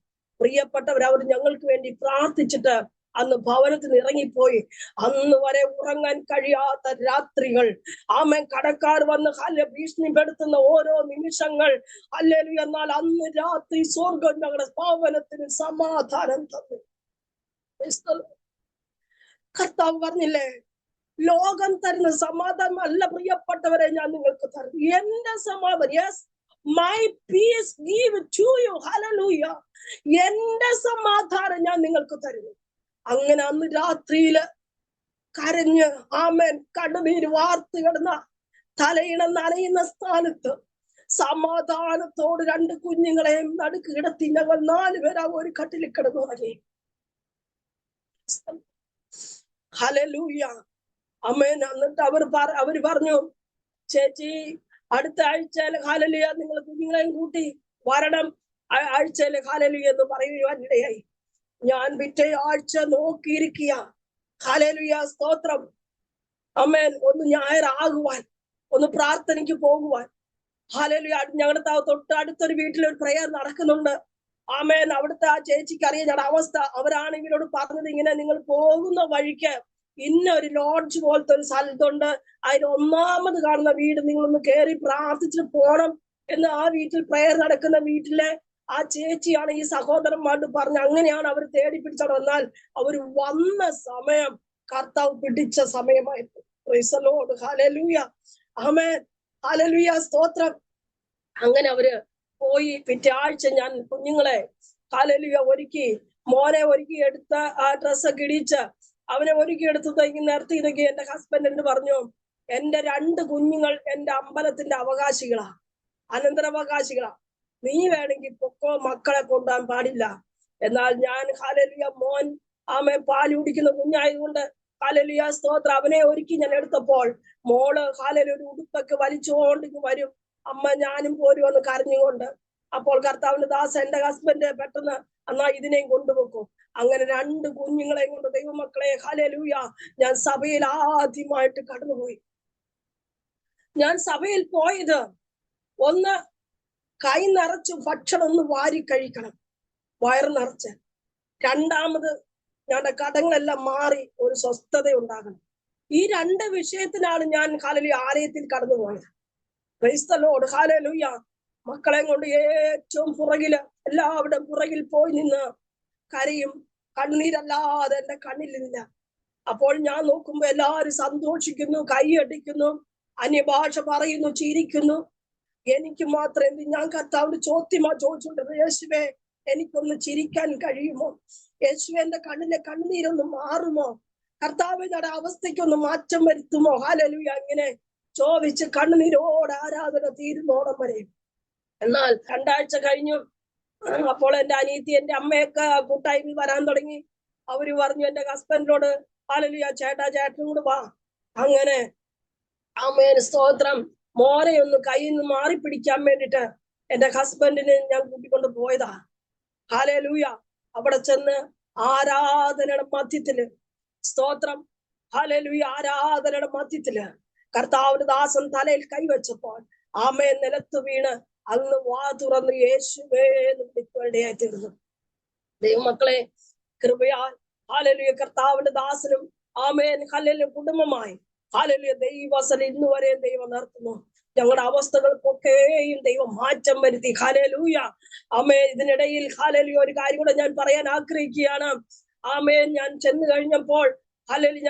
പ്രിയപ്പെട്ടവർ, അവർ ഞങ്ങൾക്ക് വേണ്ടി പ്രാർത്ഥിച്ചിട്ട് അന്ന് ഭവനത്തിൽ നിന്ന് ഇറങ്ങിപ്പോയി. അന്ന് വരെ ഉറങ്ങാൻ കഴിയാത്ത രാത്രികൾ, ആമേൻ, കടക്കാർ വന്ന് ഭീഷണിപ്പെടുത്തുന്ന ഓരോ നിമിഷങ്ങൾ, ഹല്ലേലൂയ. എന്നാൽ അന്ന് രാത്രി സ്വർഗ്ഗം ഞങ്ങളുടെ ഭവനത്തിന് സമാധാനം തന്നു. കർത്താവ് പറഞ്ഞില്ലേ, ലോകം തരുന്ന സമാധാനം അല്ല പ്രിയപ്പെട്ടവരെ ഞാൻ നിങ്ങൾക്ക് തരും, എന്റെ സമാധാനം. Yes, my peace give to you. Hallelujah. എന്റെ സമാധാനം ഞാൻ നിങ്ങൾക്ക് തരുന്നു. അങ്ങനെ അന്ന് രാത്രിയില് കരഞ്ഞ്, ആമേൻ, കണ്ണുനീര് വാർത്ത് കിടന്ന, തലയിണ നനയുന്ന സ്ഥാനത്ത് സമാധാനത്തോട് 2 കുഞ്ഞുങ്ങളെയും നടുക്ക് കിടത്തി ഞങ്ങൾ 4 പേരാ ഒരു കട്ടിലിൽ കിടന്നുറങ്ങി. ഹല്ലേലൂയ. അമ്മേൻ. എന്നിട്ട് അവര് പറഞ്ഞു, ചേച്ചി അടുത്ത ആഴ്ചയിൽ ഹല്ലേലൂയ നിങ്ങൾ കുഞ്ഞുങ്ങളെയും കൂട്ടി വരണം, ആഴ്ചയിൽ ഹല്ലേലൂയ എന്ന് പറയുവാനിടയായി. ഞാൻ പിറ്റേ ആഴ്ച നോക്കിയിരിക്കുക. ഹല്ലേലൂയ, സ്തോത്രം. അമ്മേൻ. ഒന്ന് ഞായറാകുവാൻ, ഒന്ന് പ്രാർത്ഥനയ്ക്ക് പോകുവാൻ. ഹല്ലേലൂയ. ഞങ്ങളുടെ തൊട്ട് അടുത്തൊരു വീട്ടിൽ ഒരു പ്രയർ നടക്കുന്നുണ്ട്. ആമേൻ. അവിടുത്തെ ആ ചേച്ചിക്ക് അറിയാം ഞങ്ങളുടെ അവസ്ഥ. അവരാണ് ഇവരോട് പറഞ്ഞത്, ഇങ്ങനെ നിങ്ങൾ പോകുന്ന വഴിക്ക് ഇന്ന ഒരു ലോഡ്ജ് പോലത്തെ ഒരു സ്ഥലത്തുണ്ട്, അതിന് ഒന്നാമത് കാണുന്ന വീട് നിങ്ങളൊന്ന് കയറി പ്രാർത്ഥിച്ചിട്ട് പോണം എന്ന് ആ വീട്ടിൽ പ്രയർ നടക്കുന്ന വീട്ടിലെ ആ ചേച്ചിയാണ് ഈ സഹോദരന്മാരോട് പറഞ്ഞ്. അങ്ങനെയാണ് അവർ തേടി പിടിച്ചത്. എന്നാൽ അവർ വന്ന സമയം കർത്താവ് പിടിച്ച സമയമായിരുന്നു. Price the Lord. Hallelujah. Amen. Hallelujah, സ്തോത്രം. അങ്ങനെ അവര് പോയി. പിറ്റേ ആഴ്ച ഞാൻ കുഞ്ഞുങ്ങളെ ഹല്ലേലൂയ മോനെ ഒരുക്കി എടുത്ത ആ ഡ്രസ്സൊക്കെ ഇടിച്ച് അവനെ ഒരുക്കി എടുത്ത് നിർത്തി. ഇതൊക്കെ എന്റെ ഹസ്ബൻഡ് പറഞ്ഞു, എന്റെ 2 കുഞ്ഞുങ്ങൾ എന്റെ അമ്പലത്തിന്റെ അവകാശികളാ, അനന്തരാവകാശികളാ. നീ വേണമെങ്കിൽ പൊക്കോ, മക്കളെ കൊണ്ടുപോകാൻ പാടില്ല. എന്നാൽ ഞാൻ ഹല്ലേലൂയ മോൻ പാല് കുടിക്കുന്ന കുഞ്ഞായതുകൊണ്ട് ഹല്ലേലൂയ, സ്തോത്രം, അവനെ ഒരുക്കി ഞാൻ എടുത്തപ്പോൾ മോള് ഹല്ലേലൂയ ഒരു ഉടുപ്പൊക്കെ വലിച്ചുകൊണ്ട് വരും. അമ്മ ഞാനും പോരുമെന്ന് കരഞ്ഞുകൊണ്ട്. അപ്പോൾ കർത്താവിന്റെ ദാസ എന്റെ ഹസ്ബൻഡ് പെട്ടെന്ന് എന്നാ ഇതിനെയും കൊണ്ടുപോക്കും. അങ്ങനെ 2 കുഞ്ഞുങ്ങളെയും കൊണ്ട് ദൈവമക്കളെ ഹല്ലേലൂയ ഞാൻ സഭയിൽ ആദ്യമായിട്ട് കടന്നുപോയി. ഞാൻ സഭയിൽ പോയത് ഒന്ന് കൈ നിറച്ച് ഭക്ഷണം ഒന്ന് വാരി കഴിക്കണം, വയറ് നിറച്ച്. രണ്ടാമത് ഞങ്ങളുടെ കടങ്ങളെല്ലാം മാറി ഒരു സ്വസ്ഥത ഉണ്ടാകണം. ഈ 2 വിഷയത്തിനാണ് ഞാൻ ഹല്ലേലൂയ ആലയത്തിൽ കടന്നുപോയത്. Price the Lord. ഹല്ലേലൂയ. മക്കളെ കൊണ്ട് ഏറ്റവും പുറകില്, എല്ലാവരുടെയും പുറകിൽ പോയി നിന്ന് കരയും. കണ്ണീരല്ലാതെ എന്റെ കണ്ണിലില്ല. അപ്പോൾ ഞാൻ നോക്കുമ്പോ എല്ലാവരും സന്തോഷിക്കുന്നു, കൈയടിക്കുന്നു, അന്യഭാഷ പറയുന്നു, ചിരിക്കുന്നു. എനിക്ക് മാത്രം ഞാൻ കർത്താവിന്റെ ചോദിച്ചുകൊണ്ടിരുന്നു, യേശുവേ എനിക്കൊന്ന് ചിരിക്കാൻ കഴിയുമോ? യേശുവേ എന്റെ കണ്ണിലെ കണ്ണീരൊന്ന് മാറുമോ? കർത്താവിന്റെ അവസ്ഥയ്ക്കൊന്ന് മാറ്റം വരുത്തുമോ? ഹല്ലേലൂയ. അങ്ങനെ ചോദിച്ച് കണ്ണുനീരോടെ ആരാധന തീരുന്നോളം വരെ. എന്നാൽ 2 ആഴ്ച കഴിഞ്ഞു. അപ്പോൾ എന്റെ അനിയത്തി എന്റെ അമ്മയൊക്കെ കൂട്ടായ്മ വരാൻ തുടങ്ങി. അവര് പറഞ്ഞു എന്റെ ഹസ്ബൻഡിനോട്, ഹല്ലേലൂയ ചേട്ടനും കൂടെ വാ. അങ്ങനെ ആമേൻ, സ്തോത്രം, മോനെ ഒന്ന് കയ്യിൽ നിന്ന് മാറി പിടിക്കാൻ വേണ്ടിട്ട് എന്റെ ഹസ്ബൻഡിനെ ഞാൻ കൂട്ടിക്കൊണ്ട് പോയതാ. ഹല്ലേലൂയ. അവിടെ ചെന്ന് ആരാധനയുടെ മധ്യത്തില്, സ്തോത്രം, ഹല്ലേലൂയ, ആരാധനയുടെ മധ്യത്തില് കർത്താവിന്റെ ദാസൻ തലയിൽ കൈവച്ചപ്പോൾ ആമേൻ നിലത്ത് വീണ് അന്ന് വാ തുറന്ന് യേശുവേ എന്ന് വിളിക്കേണ്ടതായി തീർന്നു. ദൈവമക്കളെ, കൃപയാൽ ഹല്ലേലൂയ കർത്താവിന്റെ ദാസനും ആമേൻ ഹല്ലേലൂയ കുടുംബമായി ഹല്ലേലൂയ ദൈവവസനം ഇന്ന് വരെ ദൈവം നിർത്തുന്നു. ഞങ്ങളുടെ അവസ്ഥകൾക്കൊക്കെയും ദൈവം മാറ്റം വരുത്തി. ഹല്ലേലൂയ. ആമേൻ. ഇതിനിടയിൽ ഹല്ലേലൂയ ഒരു കാര്യം കൂടെ ഞാൻ പറയാൻ ആഗ്രഹിക്കുകയാണ്. ആമേൻ. ഞാൻ ചെന്ന് കഴിഞ്ഞപ്പോൾ ഹല്ലേലൂയ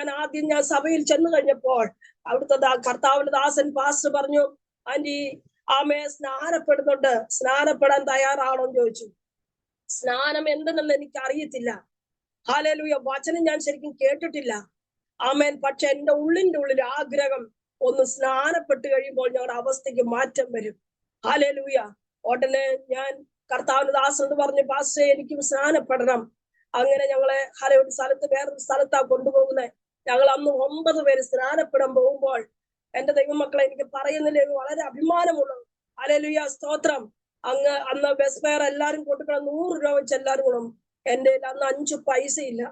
ഞാൻ സഭയിൽ ചെന്ന് കഴിഞ്ഞപ്പോൾ അവിടുത്തെ കർത്താവിന്റെ ദാസൻ പാസ്റ്റർ പറഞ്ഞു, ആന്റി ആമേ സ്നാനപ്പെടുന്നുണ്ട്, സ്നാനപ്പെടാൻ തയ്യാറാണോ എന്ന് ചോദിച്ചു. സ്നാനം എന്തെന്ന് എനിക്ക് അറിയത്തില്ല. ഹല്ലേലൂയ. വചനം ഞാൻ ശരിക്കും കേട്ടിട്ടില്ല. ആമേൻ. പക്ഷെ എന്റെ ഉള്ളിന്റെ ഉള്ളിൽ ആഗ്രഹം, ഒന്ന് സ്നാനപ്പെട്ട് കഴിയുമ്പോൾ ഞങ്ങളുടെ അവസ്ഥയ്ക്ക് മാറ്റം വരും. ഹല്ലേലൂയ. ഉടനെ ഞാൻ കർത്താവിന്റെ ദാസനോട് പറഞ്ഞു, പാസ്റ്റേ എനിക്കും സ്നാനപ്പെടണം. അങ്ങനെ ഞങ്ങളെ ഒരു സ്ഥലത്ത് വേറൊരു സ്ഥലത്താ കൊണ്ടുപോകുന്നത്. ഞങ്ങൾ അന്ന് 9 പേര് സ്നാനപ്പെടാൻ പോകുമ്പോൾ എന്റെ ദൈവമക്കളെ എനിക്ക് പറയുന്നില്ലേ, വളരെ അഭിമാനമുള്ളത്. ഹല്ലേലൂയ, സ്തോത്രം. അന്ന് ബസ് ഫെയർ എല്ലാരും കൊടുക്കണം, 100 രൂപ വെച്ച് എല്ലാരും കൊടുക്കും. എന്റെ അന്ന് 5 പൈസ ഇല്ല.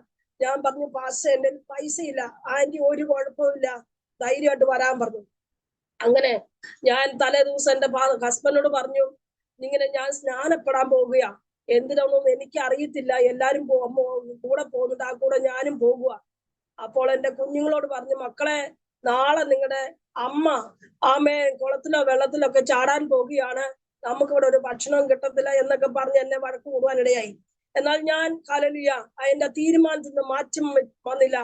ഞാൻ പറഞ്ഞു, പാസ്റ്റർ എന്റെ പൈസ ഇല്ല. ആന്റി ഒരു കുഴപ്പമില്ല, ധൈര്യമായിട്ട് വരാൻ പറഞ്ഞു. അങ്ങനെ ഞാൻ തലേ ദിവസം എന്റെ ഹസ്ബൻഡിനോട് പറഞ്ഞു, ഇങ്ങനെ ഞാൻ സ്നാനപ്പെടാൻ പോവുകയാ, എന്തിനൊന്നും എനിക്ക് അറിയത്തില്ല, എല്ലാരും കൂടെ പോകുന്നുണ്ട്, ആ കൂടെ ഞാനും പോകുക. അപ്പോൾ എന്റെ കുഞ്ഞുങ്ങളോട് പറഞ്ഞു, മക്കളെ നാളെ നിങ്ങളുടെ അമ്മ കുളത്തിലോ വെള്ളത്തിലോ ഒക്കെ ചാടാൻ പോകുകയാണ്, നമുക്കിവിടെ ഒരു ഭക്ഷണവും കിട്ടത്തില്ല എന്നൊക്കെ പറഞ്ഞ് എന്നെ വഴക്ക് കൂടുവാനിടയായി. എന്നാൽ ഞാൻ ഹല്ലേലൂയ അതിന്റെ തീരുമാനത്തിൽ നിന്ന് മാറ്റം വന്നില്ല.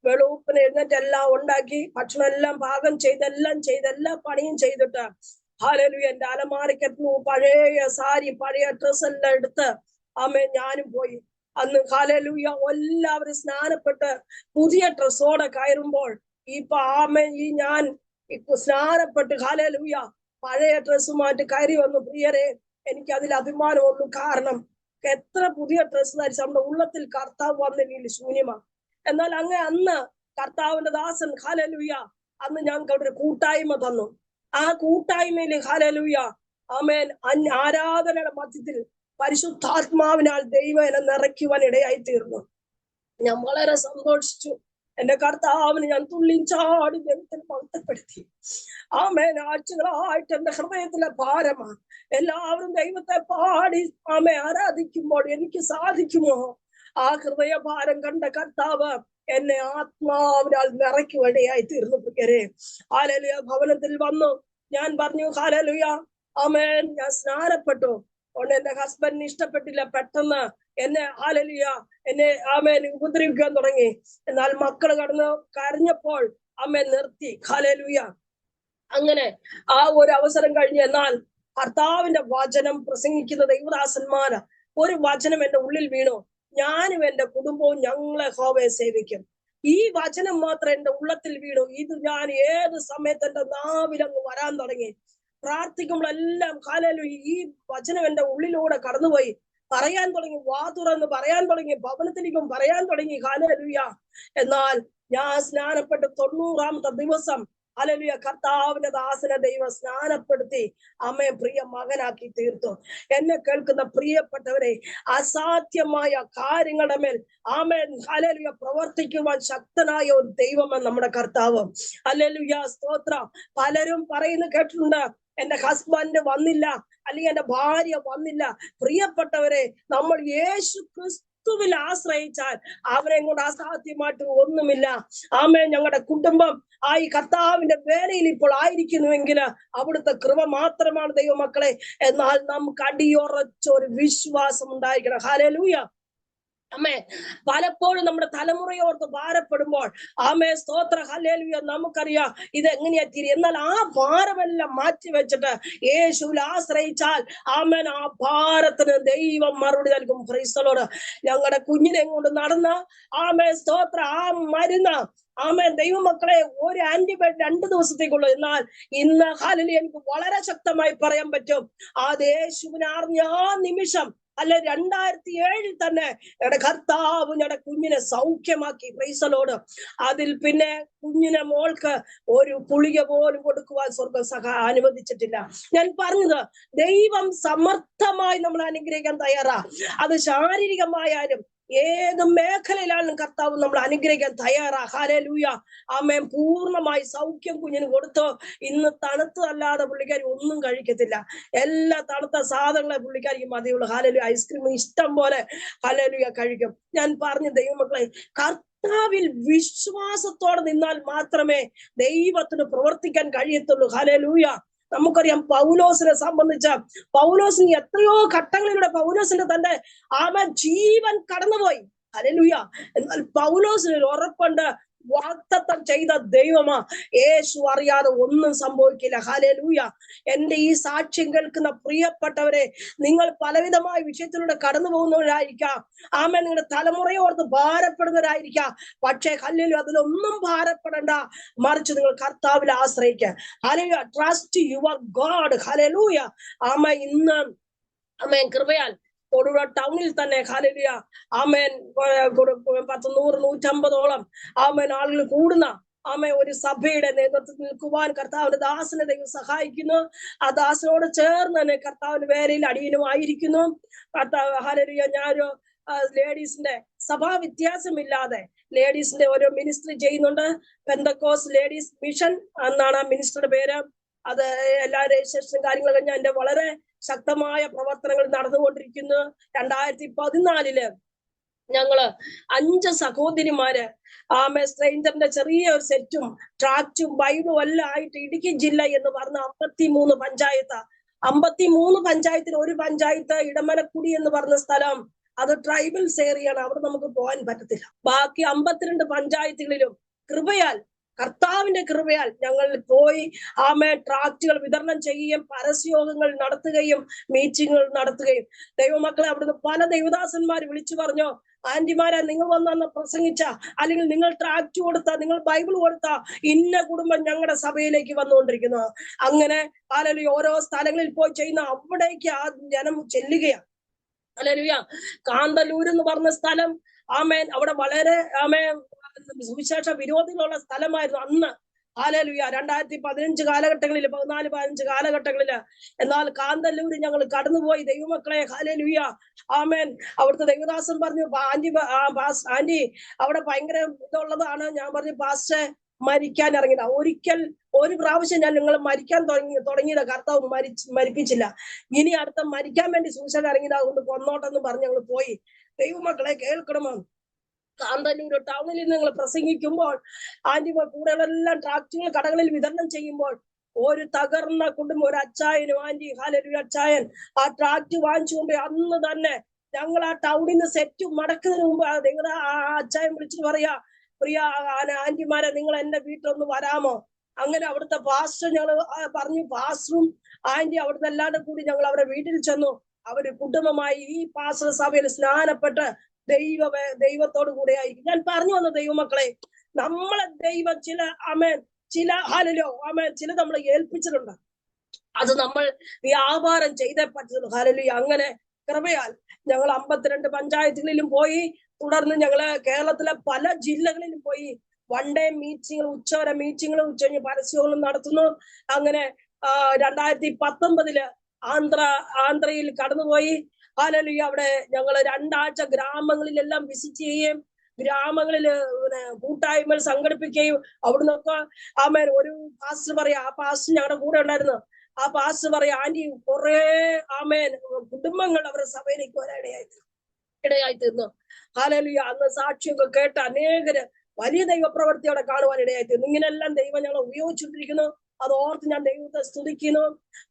വെളുപ്പിന് എഴുന്നേറ്റ് എല്ലാം ഉണ്ടാക്കി, ഭക്ഷണം എല്ലാം പാകം ചെയ്ത് എല്ലാ പണിയും ചെയ്തിട്ട് ഹല്ലേലൂയ എന്റെ അലമാരയ്ക്കകത്ത് പഴയ സാരി, പഴയ ഡ്രസ് എല്ലാം എടുത്ത് ഞാനും പോയി. അന്ന് ഹല്ലേലൂയ എല്ലാവരും സ്നാനപ്പെട്ട് പുതിയ ഡ്രസ്സോടെ കയറുമ്പോൾ ഞാൻ സ്നാനപ്പെട്ട് ഹല്ലേലൂയ പഴയ ഡ്രസ്സുമായിട്ട് കയറി വന്നു. പ്രിയരെ, എനിക്ക് അതിൽ അഭിമാനമുള്ളൂ. കാരണം എത്ര പുതിയ ഡ്രസ്സ് ധരിച്ച് നമ്മുടെ ഉള്ളത്തിൽ കർത്താവ് വന്നില്ലെങ്കിൽ ശൂന്യമാ. എന്നാൽ അന്ന് കർത്താവിന്റെ ദാസൻ ഹല്ലേലൂയ അന്ന് ഞങ്ങൾക്ക് അവിടെ ഒരു കൂട്ടായ്മ തന്നു. ആ കൂട്ടായ്മയിൽ ഹല്ലേലൂയ ആമേൻ ആരാധനയുടെ മധ്യത്തിൽ പരിശുദ്ധാത്മാവിനാൽ ദൈവം എന്നെ നിറയ്ക്കുവാൻ ഇടയായി തീർന്നു. ഞാൻ വളരെ സന്തോഷിച്ചു. എന്റെ കർത്താവിന് ഞാൻ തുള്ളി ചാടി ദൈവത്തിൽ മഹത്വപ്പെടുത്തി. ആമേൻ ആഴ്ചകളായിട്ട് എന്റെ ഹൃദയത്തിലെ ഭാരമാണ്. എല്ലാവരും ദൈവത്തെ പാടി ആരാധിക്കുമ്പോൾ എനിക്ക് സാധിക്കുമോ? ആ ഹൃദയഭാരം കണ്ട കർത്താവ് എന്നെ ആത്മാവിനാൽ നിറയ്ക്കുവാനിടയായി തീർന്നു. ഹല്ലേലൂയ ഭവനത്തിൽ വന്നു. ഞാൻ പറഞ്ഞു ഹല്ലേലൂയ ആമേൻ ഞാൻ സ്നാനപ്പെട്ടു. അതുകൊണ്ട് എന്റെ ഹസ്ബൻഡിന് ഇഷ്ടപ്പെട്ടില്ല. പെട്ടെന്ന് എന്നെ ഹല്ലേലൂയ എന്നെ ആമേൻ ഉപദ്രവിക്കാൻ തുടങ്ങി. എന്നാൽ മക്കള് കടന്ന് കരഞ്ഞപ്പോൾ ആമേൻ നിർത്തി. ഹല്ലേലൂയ അങ്ങനെ ആ ഒരു അവസരം കഴിഞ്ഞ് എന്നാൽ കർത്താവിന്റെ വചനം പ്രസംഗിക്കുന്ന ദൈവദാസന്മാര് ഒരു വചനം എന്റെ ഉള്ളിൽ വീണു. ഞാനും എന്റെ കുടുംബവും ഞങ്ങളെ യഹോവയെ സേവിക്കും. ഈ വചനം മാത്രം എന്റെ ഉള്ളത്തിൽ വീണു. ഇത് ഞാൻ ഏത് സമയത്ത് എന്റെ നാവിലങ്ങ് വരാൻ തുടങ്ങി. പ്രാർത്ഥിക്കുമ്പോഴെല്ലാം ഹല്ലേലൂയ ഈ വചനം എന്റെ ഉള്ളിലൂടെ കടന്നുപോയി. പറയാൻ തുടങ്ങി, വാ തുറന്ന് പറയാൻ തുടങ്ങി, ഭവനത്തിലേക്കും പറയാൻ തുടങ്ങി. ഹല്ലേലൂയ എന്നാൽ ഞാൻ സ്നാനപ്പെട്ട് 90-ാമത്തെ ദിവസം ഹല്ലേലൂയ കർത്താവിന്റെ ദാസനെ ദൈവം സ്നാനപ്പെടുത്തി അമ്മയെ പ്രിയ മകനാക്കി തീർത്തു. എന്നെ കേൾക്കുന്ന പ്രിയപ്പെട്ടവരെ, അസാധ്യമായ കാര്യങ്ങളുടെ മേൽ ആമേൻ ഹല്ലേലൂയ പ്രവർത്തിക്കുവാൻ ശക്തനായ ഒരു ദൈവമാണ് നമ്മുടെ കർത്താവ്. ഹല്ലേലൂയ സ്തോത്രം. പലരും പറയുന്നത് കേട്ടിട്ടുണ്ട്, എന്റെ ഹസ്ബൻഡ് വന്നില്ല, അല്ലെങ്കിൽ എന്റെ ഭാര്യ വന്നില്ല. പ്രിയപ്പെട്ടവരെ, നമ്മൾ യേശു ക്രിസ്തുവിൽ ആശ്രയിച്ചാൽ അവരെ കൊണ്ട് അസാധ്യമായിട്ട് ഒന്നുമില്ല. ആമേൻ ഞങ്ങളുടെ കുടുംബം ഈ കർത്താവിന്റെ വേലയിൽ ഇപ്പോൾ ആയിരിക്കുന്നുവെങ്കിൽ അവിടുത്തെ കൃപ മാത്രമാണ് ദൈവമക്കളെ. എന്നാൽ നമുക്ക് അടിയുറച്ച ഒരു വിശ്വാസം ഉണ്ടായിരിക്കണം. ഹല്ലേലൂയ അമ്മേ. പലപ്പോഴും നമ്മുടെ തലമുറയോർത്ത് ഭാരപ്പെടുമ്പോൾ ആമേ സ്തോത്ര ഹല്ലേലൂയ നമുക്കറിയാം ഇതെങ്ങനെയാ തിരി. എന്നാൽ ആ ഭാരമെല്ലാം മാറ്റി വെച്ചിട്ട് യേശുവിൽ ആശ്രയിച്ചാൽ ആമേൻ ആ ഭാരത്തിന് ദൈവം മറുപടി നൽകും. Price the Lord. ഞങ്ങളുടെ കുഞ്ഞിനെ കൊണ്ട് നടന്ന ആമേ സ്തോത്ര ആ മരുന്ന് ആമേൻ ദൈവമക്കളെ ഒരു ആന്റിബയോട്ടിക് 2 ദിവസത്തേക്കുള്ളൂ. എന്നാൽ ഇന്ന് ഹല്ലേലൂയ എനിക്ക് വളരെ ശക്തമായി പറയാൻ പറ്റും, ആ യേശുവിനെ അറിഞ്ഞ ആ നിമിഷം അല്ലെ 2007 തന്നെ ഞങ്ങളുടെ കർത്താവ് ഞങ്ങളുടെ കുഞ്ഞിനെ സൗഖ്യമാക്കി. Praise the Lord. അതിൽ പിന്നെ കുഞ്ഞിനെ മോൾക്ക് ഒരു പുളിക പോലും കൊടുക്കുവാൻ സ്വർഗ്ഗം അനുവദിച്ചിട്ടില്ല. ഞാൻ പറഞ്ഞത് ദൈവം സമർത്ഥമായി നമ്മളെ അനുഗ്രഹിക്കാൻ തയ്യാറാ. അത് ശാരീരികമായാലും ഏത് മേഖലയിലാണെങ്കിലും കർത്താവ് നമ്മൾ അനുഗ്രഹിക്കാൻ തയ്യാറാ. ഹല്ലേലൂയ ആമേൻ. പൂർണ്ണമായി സൗഖ്യം കുഞ്ഞിന് കൊടുത്തു. ഇന്ന് തണുത്തതല്ലാതെ പുള്ളിക്കാരി ഒന്നും കഴിക്കത്തില്ല. എല്ലാ തണുത്ത സാധനങ്ങളെ പുള്ളിക്കാരിക്ക് മതിയുള്ളൂ. ഹല്ലേലൂയ. ഐസ്ക്രീം ഇഷ്ടം പോലെ ഹല്ലേലൂയ കഴിക്കും. ഞാൻ പറഞ്ഞു ദൈവമക്കളെ, കർത്താവിൽ വിശ്വാസത്തോടെ നിന്നാൽ മാത്രമേ ദൈവത്തിന് പ്രവർത്തിക്കാൻ കഴിയത്തുള്ളൂ. ഹല്ലേലൂയ. നമുക്കറിയാം പൗലോസിനെ സംബന്ധിച്ച്, പൗലോസിന് എത്രയോ ഘട്ടങ്ങളിലൂടെ പൗലോസിന്റെ തന്റെ ജീവൻ കടന്നുപോയി. ഹല്ലേലൂയ. എന്നാൽ പൗലോസിന് ഒരു ഉറപ്പുണ്ട്, വാഗ്ദത്തം ചെയ്ത ദൈവമാ, യേശു അറിയാതെ ഒന്നും സംഭവിക്കില്ല. ഹല്ലേലൂയ. എന്റെ ഈ സാക്ഷ്യം കേൾക്കുന്ന പ്രിയപ്പെട്ടവരെ, നിങ്ങൾ പലവിധമായ വിഷയത്തിലൂടെ കടന്നു പോകുന്നവരായിരിക്കാം. ആമേൻ. നിങ്ങളുടെ തലമുറയോർത്ത് ഭാരപ്പെടുന്നവരായിരിക്കാം. പക്ഷേ ഹല്ലേലൂയ അതിലൊന്നും ഭാരപ്പെടണ്ട, മറിച്ച് നിങ്ങൾ കർത്താവിൽ ആശ്രയിക്കുക. Hallelujah. Trust your God. Hallelujah. Amen. ഇന്ന് ആമേൻ കൃപയാൽ തൊടുപുഴ ടൗണിൽ തന്നെ ഹല്ലേലൂയ ആമേൻ 100-150 ആമേൻ ആളുകൾ കൂടുന്ന ഒരു സഭയുടെ നേതൃത്വത്തിൽ നിൽക്കുവാൻ കർത്താവിന്റെ ദാസനെ ദൈവം സഹായിക്കുന്നു. ആ ദാസനോട് ചേർന്ന് തന്നെ കർത്താവിന്റെ വേലയിൽ അടിയനുമായിരിക്കുന്നു. കർത്താവ് ഹല്ലേലൂയ. ഞാനൊരു ലേഡീസിന്റെ സഭാ വ്യത്യാസമില്ലാതെ ലേഡീസിന്റെ ഓരോ മിനിസ്ട്രി ചെയ്യുന്നുണ്ട്. പെന്തക്കോസ് ലേഡീസ് മിഷൻ എന്നാണ് ആ മിനിസ്റ്ററുടെ പേര്. അത് എല്ലാ രജിസ്ട്രേഷനും കാര്യങ്ങളും കഴിഞ്ഞാൽ എന്റെ വളരെ ശക്തമായ പ്രവർത്തനങ്ങൾ നടന്നുകൊണ്ടിരിക്കുന്നു. 2014 ഞങ്ങള് 5 സഹോദരിമാര് സ്ട്രെയിഞ്ചറിന്റെ ചെറിയ ഒരു സെറ്റും ട്രാക്റ്റും ബൈബിളും എല്ലാം ആയിട്ട് ഇടുക്കി ജില്ല എന്ന് പറഞ്ഞ 53 പഞ്ചായത്ത് 53 പഞ്ചായത്തിന് ഒരു പഞ്ചായത്ത് ഇടമലക്കുടി എന്ന് പറഞ്ഞ സ്ഥലം, അത് ട്രൈബൽസ് ഏരിയയാണ്. അവിടെ നമുക്ക് പോകാൻ പറ്റത്തില്ല. ബാക്കി 52 പഞ്ചായത്തുകളിലും കൃപയാൽ, കർത്താവിന്റെ കൃപയാൽ ഞങ്ങൾ പോയി ട്രാക്റ്റുകൾ വിതരണം ചെയ്യുകയും പരസ്യയോഗങ്ങൾ നടത്തുകയും മീറ്റിങ്ങുകൾ നടത്തുകയും ദൈവമക്കളെ അവിടുന്ന് പല ദൈവദാസന്മാർ വിളിച്ചു പറഞ്ഞോ, ആന്റിമാരെ നിങ്ങൾ വന്ന് പ്രസംഗിച്ച, അല്ലെങ്കിൽ നിങ്ങൾ ട്രാക്റ്റ് കൊടുത്ത, നിങ്ങൾ ബൈബിൾ കൊടുത്ത ഇന്ന കുടുംബം ഞങ്ങളുടെ സഭയിലേക്ക് വന്നുകൊണ്ടിരിക്കുന്നു. അങ്ങനെ ഹല്ലേലൂയ ഓരോ സ്ഥലങ്ങളിൽ പോയി ചെയ്യുന്ന അവിടേക്ക് ആ ജനം ചെല്ലുകയാണ്. ഹല്ലേലൂയ. കാന്തല്ലൂർ എന്ന് പറഞ്ഞ സ്ഥലം ആമേൻ അവിടെ വളരെ ആമേൻ സുവിശേഷ വിരോധികളുള്ള സ്ഥലമായിരുന്നു അന്ന്. ഹല്ലേലൂയ. 2015 കാലഘട്ടങ്ങളിൽ, 14-15 കാലഘട്ടങ്ങളില്. എന്നാൽ കാന്തല്ലൂര് ഞങ്ങൾ കടന്നുപോയി ദൈവമക്കളെ. ഹല്ലേലൂയ. ആമേൻ. അവിടുത്തെ ദൈവദാസൻ പറഞ്ഞു, ആന്റി അവിടെ ഭയങ്കര ഇതുള്ളതാണ്. ഞാൻ പറഞ്ഞു, പാസ്റ്റേ മരിക്കാൻ ഇറങ്ങിയതാ. ഒരു പ്രാവശ്യം ഞാൻ നിങ്ങൾ മരിക്കാൻ തുടങ്ങിയത് കർത്താവ് മരിപ്പിച്ചില്ല. ഇനി അടുത്ത മരിക്കാൻ വേണ്ടി സുവിശേഷം ഇറങ്ങിയതാ, കൊണ്ട് കൊന്നോട്ടെന്ന് പറഞ്ഞ് ഞങ്ങൾ പോയി. ദൈവമക്കളെ കേൾക്കണമോ? കാന്തല്ലൂർ ടൗണിൽ നിങ്ങൾ പ്രസംഗിക്കുമ്പോൾ കൂടെയെല്ലാം ട്രാക്റ്റുകൾ കടകളിൽ വിതരണം ചെയ്യുമ്പോൾ ഒരു തകർന്ന കുടുംബം, ഒരു അച്ചായനും ആന്റി, ഹല്ലേലൂയ, അച്ചായൻ ആ ട്രാക്ട് വാങ്ങിച്ചുകൊണ്ട് അന്ന് തന്നെ ഞങ്ങൾ ആ ടൗണിൽ നിന്ന് സെറ്റ് മടക്കുന്നതിന് മുമ്പ് ആ അച്ചായൻ വിളിച്ചിട്ട് പറയാ, പ്രിയ ആന്റിമാരെ, നിങ്ങൾ എന്റെ വീട്ടിലൊന്ന് വരാമോ? അങ്ങനെ അവിടുത്തെ പാസ്റ്റർ ഞങ്ങൾ പറഞ്ഞു, പാസ്റ്ററും ആന്റി അവിടുത്തെ എല്ലാവരും കൂടി ഞങ്ങൾ അവരുടെ വീട്ടിൽ ചെന്നു. അവര് കുടുംബമായി ഈ പാസ്റ്റർ സഭയിൽ സ്നാനപ്പെട്ട് ദൈവത്തോടു കൂടെ ആയിരിക്കും. ഞാൻ പറഞ്ഞു വന്ന ദൈവമക്കളെ, നമ്മളെ ദൈവം ചില ചിലത് നമ്മളെ ഏൽപ്പിച്ചിട്ടുണ്ട്. അത് നമ്മൾ വ്യാപാരം ചെയ്തേ പറ്റുള്ളൂ. ഹല്ലേലൂയ. അങ്ങനെ കൃപയാൽ ഞങ്ങൾ 52 പഞ്ചായത്തുകളിലും പോയി. തുടർന്ന് ഞങ്ങള് കേരളത്തിലെ പല ജില്ലകളിലും പോയി. വൺ ഡേ മീറ്റിങ്ങുകൾ, ഉച്ചവരെ മീറ്റിങ്ങുകളും ഉച്ചകഴിഞ്ഞ് പരസ്യങ്ങളും നടത്തുന്നു. അങ്ങനെ 2019 ആന്ധ്രയിൽ കടന്നുപോയി. ഹല്ലേലൂയ. അവിടെ ഞങ്ങൾ 2 ആഴ്ച ഗ്രാമങ്ങളിലെല്ലാം വിസിറ്റ് ചെയ്യുകയും ഗ്രാമങ്ങളിൽ കൂട്ടായ്മകൾ സംഘടിപ്പിക്കുകയും അവിടുന്നൊക്കെ ആമേൻ ഒരു പാസ്റ്റർ പറയാ, ആ പാസ്റ്റർ ഞങ്ങളുടെ കൂടെ ഉണ്ടായിരുന്നു. ആ പാസ്റ്റർ പറയാ, ആന്റി കുറെ ആമേൻ കുടുംബങ്ങൾ അവരുടെ സഭയിലേക്ക് വരാൻ ഇടയായി തീർന്നു. ഹല്ലേലൂയ. അന്ന് സാക്ഷിയൊക്കെ കേട്ട് അനേകര് വലിയ ദൈവപ്രവൃത്തിയോടെ കാണുവാൻ ഇടയായി തീർന്നു. ഇങ്ങനെല്ലാം ദൈവം ഞങ്ങളെ ഉപയോഗിച്ചുകൊണ്ടിരിക്കുന്നു. അത് ഓർത്ത് ഞാൻ ദൈവത്തെ സ്തുതിക്കുന്നു.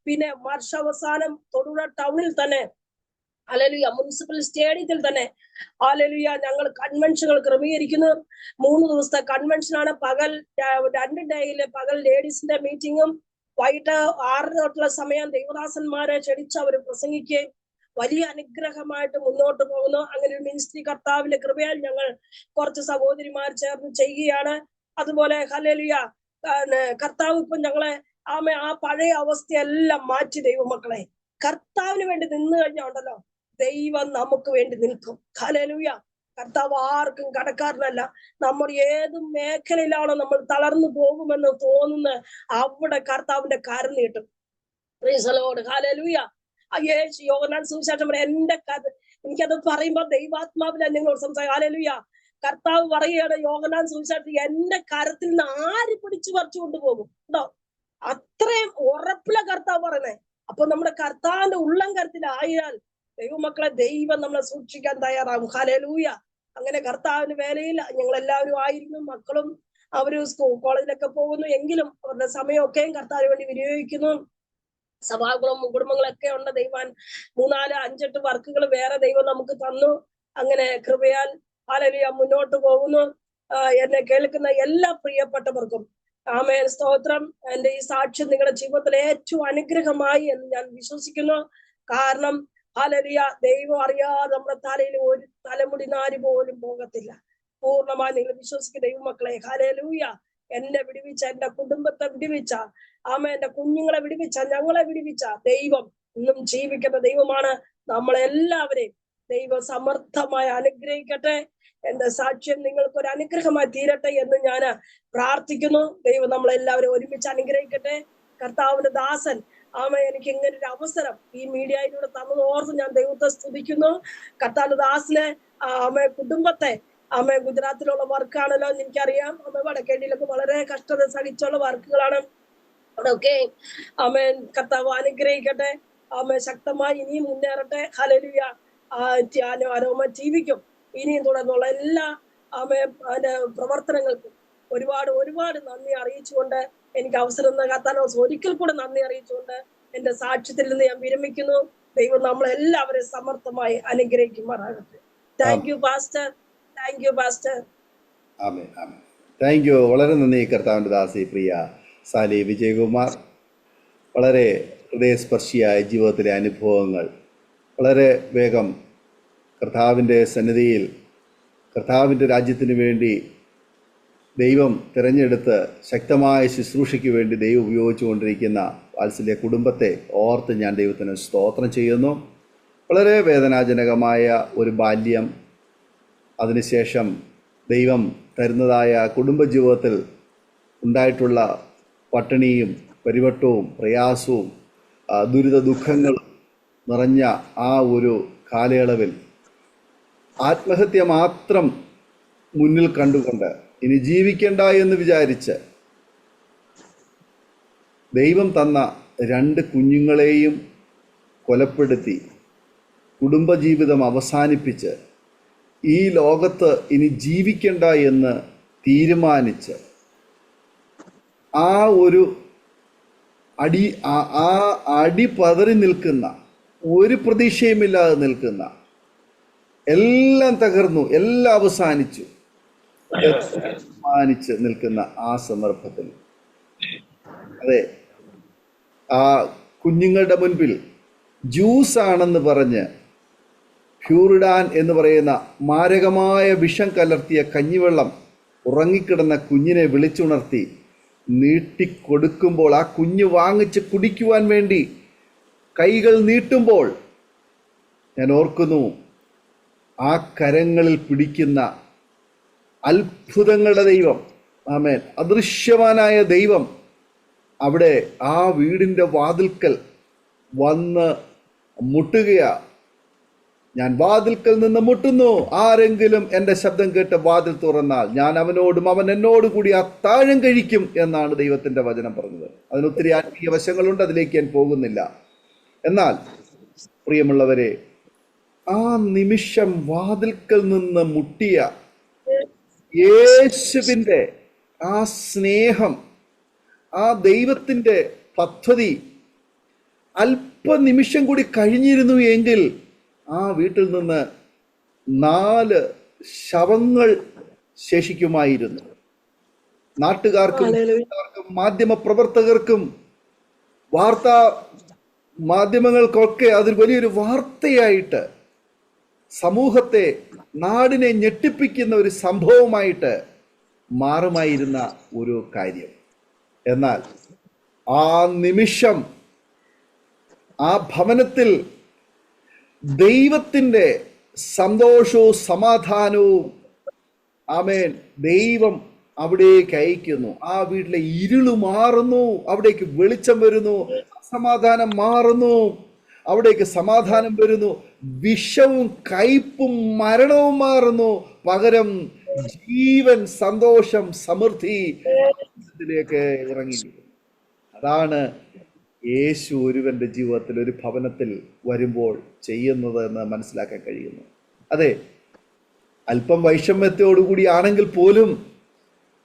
പിന്നെ വർഷാവസാനം തൊടുപുഴ ടൗണിൽ തന്നെ, ഹല്ലേലൂയ, മുനിസിപ്പൽ സ്റ്റേഡിയത്തിൽ തന്നെ ഹല്ലേലൂയ ഞങ്ങൾ കൺവെൻഷനുകൾ ക്രമീകരിക്കുന്നു. 3 ദിവസത്തെ കൺവെൻഷനാണ്. പകൽ 2 ഡേയില് പകൽ ലേഡീസിന്റെ മീറ്റിങ്ങും വൈകിട്ട് 6 തൊട്ടുള്ള സമയം ദൈവദാസന്മാരെ ക്ഷണിച്ച് അവർ പ്രസംഗിക്കുകയും വലിയ അനുഗ്രഹമായിട്ട് മുന്നോട്ട് പോകുന്നു. അങ്ങനെ ഒരു മിനിസ്ട്രി കർത്താവിന്റെ കൃപയാൽ ഞങ്ങൾ കുറച്ച് സഹോദരിമാർ ചേർന്ന് ചെയ്യുകയാണ്. അതുപോലെ ഹല്ലേലൂയ കർത്താവ് ഇപ്പം ഞങ്ങളെ ആ പഴയ അവസ്ഥയെല്ലാം മാറ്റി. ദൈവമക്കളെ, കർത്താവിന് വേണ്ടി നിന്ന് കഴിഞ്ഞാൽ ഉണ്ടല്ലോ, ദൈവം നമുക്ക് വേണ്ടി നിൽക്കും. ഹല്ലേലൂയ. കർത്താവ് ആർക്കും കടക്കാരനല്ല. നമ്മൾ ഏത് മേഖലയിലാണോ നമ്മൾ തളർന്നു പോകുമെന്ന് തോന്നുന്ന അവിടെ കർത്താവിന്റെ കരം നീട്ടും. Price the Lord. ഹല്ലേലൂയ. യോഹന്നാൻ സുവിശേഷം എന്റെ കഥ എനിക്കത് പറയുമ്പോ ദൈവാത്മാവിനെ നിങ്ങളോട് സംസാരിക്കും. ഹല്ലേലൂയ. കർത്താവ് പറയുകയാണ് യോഹന്നാൻ സുവിശേഷം, എന്റെ കരത്തിൽ നിന്ന് ആര് പിടിച്ചു പറിച്ചു കൊണ്ടുപോകും? കേട്ടോ, അത്രയും ഉറപ്പില കർത്താവ് പറയുന്നേ. അപ്പൊ നമ്മുടെ കർത്താവിന്റെ ഉള്ളം കരത്തിലായാൽ ദൈവമക്കളെ, ദൈവം നമ്മളെ സൂക്ഷിക്കാൻ തയ്യാറാകും. ഹല്ലേലൂയ. അങ്ങനെ കർത്താവിന്റെ വേലയിൽ ഞങ്ങൾ എല്ലാവരും ആയിരുന്നു. മക്കളും അവര് കോളേജിലൊക്കെ പോകുന്നു. എങ്കിലും അവരുടെ സമയമൊക്കെയും കർത്താവിന് വേണ്ടി വിനിയോഗിക്കുന്നു. സഭാകളും കുടുംബങ്ങളൊക്കെ ഉണ്ട്. ദൈവം 3-4-5-8 വർക്കുകൾ വേറെ ദൈവം നമുക്ക് തന്നു. അങ്ങനെ കൃപയാൽ ഹല്ലേലൂയ മുന്നോട്ട് പോകുന്നു. എന്നെ കേൾക്കുന്ന എല്ലാ പ്രിയപ്പെട്ടവർക്കും ആമേൻ, സ്തോത്രം. എന്റെ ഈ സാക്ഷ്യം നിങ്ങളുടെ ജീവിതത്തിൽ ഏറ്റവും അനുഗ്രഹമായി എന്ന് ഞാൻ വിശ്വസിക്കുന്നു. കാരണം ഹല്ലേലൂയ, ദൈവം അറിയാതെ നമ്മുടെ തലയിൽ ഒരു തലമുടി നാര് പോലും പോകത്തില്ല. പൂർണ്ണമായി നിങ്ങൾ വിശ്വസിക്കുന്ന ദൈവമക്കളെ, ഹല്ലേലൂയ. എന്നെ വിടുവിച്ച, എന്റെ കുടുംബത്തെ വിടുവിച്ച, എന്റെ കുഞ്ഞുങ്ങളെ വിടുവിച്ച, ഞങ്ങളെ വിടുവിച്ച ദൈവം ഇന്നും ജീവിക്കുന്ന ദൈവമാണ്. നമ്മളെല്ലാവരെയും ദൈവം സമർത്ഥമായി അനുഗ്രഹിക്കട്ടെ. എന്റെ സാക്ഷ്യം നിങ്ങൾക്ക് ഒരു അനുഗ്രഹമായി തീരട്ടെ എന്ന് ഞാൻ പ്രാർത്ഥിക്കുന്നു. ദൈവം നമ്മളെല്ലാവരും ഒരുമിച്ച് അനുഗ്രഹിക്കട്ടെ. കർത്താവിന്റെ ദാസൻ എനിക്ക് ഇങ്ങനെ ഒരു അവസരം ഈ മീഡിയയിലൂടെ തന്നത് ഓർത്ത് ഞാൻ ദൈവത്തെ സ്തുതിക്കുന്നു. കർത്താവിന്റെ ദാസനെ കുടുംബത്തെ ഗുജറാത്തിലുള്ള വർക്കാണല്ലോ എനിക്കറിയാം. വടക്കേണ്ടിയിലൊക്കെ വളരെ കഷ്ടത സഹിച്ചുള്ള വർക്കുകളാണ് അവിടെയൊക്കെ. കർത്താവ് അനുഗ്രഹിക്കട്ടെ. ശക്തമായി ഇനിയും മുന്നേറട്ടെ. ഹല്ലേലൂയ. അരോമ ടിവിക്കും ഇനിയും തുടർന്നുള്ള എല്ലാ പ്രവർത്തനങ്ങൾക്കും ഒരുപാട് നന്ദി അറിയിച്ചുകൊണ്ട്, എനിക്ക് അവസരം കർത്താവിനെ ഒരിക്കൽ കൂടെ നന്ദി അറിയിച്ചുകൊണ്ട് എന്റെ സാക്ഷ്യത്തിൽ നിന്ന് ഞാൻ വിരമിക്കുന്നു. ദൈവം നമ്മളെല്ലാവരെയും സമർത്ഥമായി അനുഗ്രഹിക്കുമാറാകട്ടെ. Thank you pastor. Thank you pastor. Amen, amen. Thank you. വളരെ നന്ദി കർത്താവിൻ്റെ ദാസി പ്രിയ സാലി വിജയകുമാർ. വളരെ ഹൃദയസ്പർശിയായ ജീവിതത്തിലെ അനുഭവങ്ങൾ വളരെ വേഗം കർത്താവിൻ്റെ സന്നിധിയിൽ കർത്താവിൻ്റെ രാജ്യത്തിന് വേണ്ടി ദൈവം തിരഞ്ഞെടുത്ത് ശക്തമായ ശുശ്രൂഷയ്ക്ക് വേണ്ടി ദൈവം ഉപയോഗിച്ചുകൊണ്ടിരിക്കുന്ന വാത്സല്യ കുടുംബത്തെ ഓർത്ത് ഞാൻ ദൈവത്തിന് സ്തോത്രം ചെയ്യുന്നു. വളരെ വേദനാജനകമായ ഒരു ബാല്യം, അതിനുശേഷം ദൈവം തരുന്നതായ കുടുംബജീവിതത്തിൽ ഉണ്ടായിട്ടുള്ള പട്ടിണിയും പരിവട്ടവും പ്രയാസവും ദുരിത ദുഃഖങ്ങളും നിറഞ്ഞ ആ ഒരു കാലയളവിൽ ആത്മഹത്യ മാത്രം മുന്നിൽ കണ്ടുകൊണ്ട് ഇനി ജീവിക്കണ്ട എന്ന് വിചാരിച്ച് ദൈവം തന്ന 2 കുഞ്ഞുങ്ങളെയും കൊലപ്പെടുത്തി കുടുംബജീവിതം അവസാനിപ്പിച്ച് ഈ ലോകത്ത് ഇനി ജീവിക്കണ്ട എന്ന് തീരുമാനിച്ച് ആ ഒരു അടി പതറി നിൽക്കുന്ന, ഒരു പ്രതീക്ഷയുമില്ലാതെ നിൽക്കുന്ന, എല്ലാം തകർന്നു, എല്ലാം അവസാനിച്ചു നിൽക്കുന്ന ആ സന്ദർഭത്തിൽ അതെ, ആ കുഞ്ഞുങ്ങളുടെ മുൻപിൽ ജ്യൂസ് ആണെന്ന് പറഞ്ഞ് ഫ്യൂറിഡാൻ എന്ന് പറയുന്ന മാരകമായ വിഷം കലർത്തിയ കഞ്ഞിവെള്ളം ഉറങ്ങിക്കിടന്ന കുഞ്ഞിനെ വിളിച്ചുണർത്തി നീട്ടിക്കൊടുക്കുമ്പോൾ, ആ കുഞ്ഞ് വാങ്ങിച്ച് കുടിക്കുവാൻ വേണ്ടി കൈകൾ നീട്ടുമ്പോൾ ഞാൻ ഓർക്കുന്നു, ആ കരങ്ങളിൽ പിടിക്കുന്ന അത്ഭുതങ്ങളുടെ ദൈവം, ആമേൻ, അദൃശ്യവാനായ ദൈവം അവിടെ ആ വീടിൻ്റെ വാതിൽക്കൽ വന്ന് മുട്ടുകയാ. ഞാൻ വാതിൽക്കൽ നിന്ന് മുട്ടുന്നു, ആരെങ്കിലും എൻ്റെ ശബ്ദം കേട്ട് വാതിൽ തുറന്നാൽ ഞാൻ അവനോടും അവൻ എന്നോട് കൂടി അത്താഴം കഴിക്കും എന്നാണ് ദൈവത്തിൻ്റെ വചനം പറഞ്ഞത്. അതിനൊത്തിരി ആത്മീയ വശങ്ങളുണ്ട്, അതിലേക്ക് ഞാൻ പോകുന്നില്ല. എന്നാൽ പ്രിയമുള്ളവരെ, ആ നിമിഷം വാതിൽക്കൽ നിന്ന് മുട്ടിയ യേശുവിൻ്റെ ആ സ്നേഹം, ആ ദൈവത്തിൻ്റെ പദ്ധതി അല്പനിമിഷം കൂടി കഴിഞ്ഞിരുന്നു എങ്കിൽ ആ വീട്ടിൽ നിന്ന് 4 ശവങ്ങൾ ശേഷിക്കുമായിരുന്നു. നാട്ടുകാർക്കും മാധ്യമ പ്രവർത്തകർക്കും വാർത്താ മാധ്യമങ്ങൾക്കൊക്കെ അതൊരു വലിയൊരു വാർത്തയായിട്ട്, സമൂഹത്തെ, നാടിനെ ഞെട്ടിപ്പിക്കുന്ന ഒരു സംഭവമായിട്ട് മാറുമായിരുന്ന ഒരു കാര്യം. എന്നാൽ ആ നിമിഷം ആ ഭവനത്തിൽ ദൈവത്തിൻ്റെ സന്തോഷവും സമാധാനവും, ആമേൻ, ദൈവം അവിടേക്ക് അയക്കുന്നു. ആ വീട്ടിലെ ഇരുള് മാറുന്നു, അവിടേക്ക് വെളിച്ചം വരുന്നു. അസമാധാനം മാറുന്നു, അവിടേക്ക് സമാധാനം വരുന്നു. വിഷവും കയ്പും മരണവും മാറുന്നു. പകരം ജീവൻ, സന്തോഷം, സമൃദ്ധി ഇതിലേക്ക് ഇറങ്ങി. അതാണ് യേശു ഒരുവന്റെ ജീവിതത്തിൽ, ഒരു ഭവനത്തിൽ വരുമ്പോൾ ചെയ്യുന്നത് എന്ന് മനസ്സിലാക്കാൻ കഴിയുന്നു. അതെ, അല്പം വൈഷമ്യത്തോടുകൂടി ആണെങ്കിൽ പോലും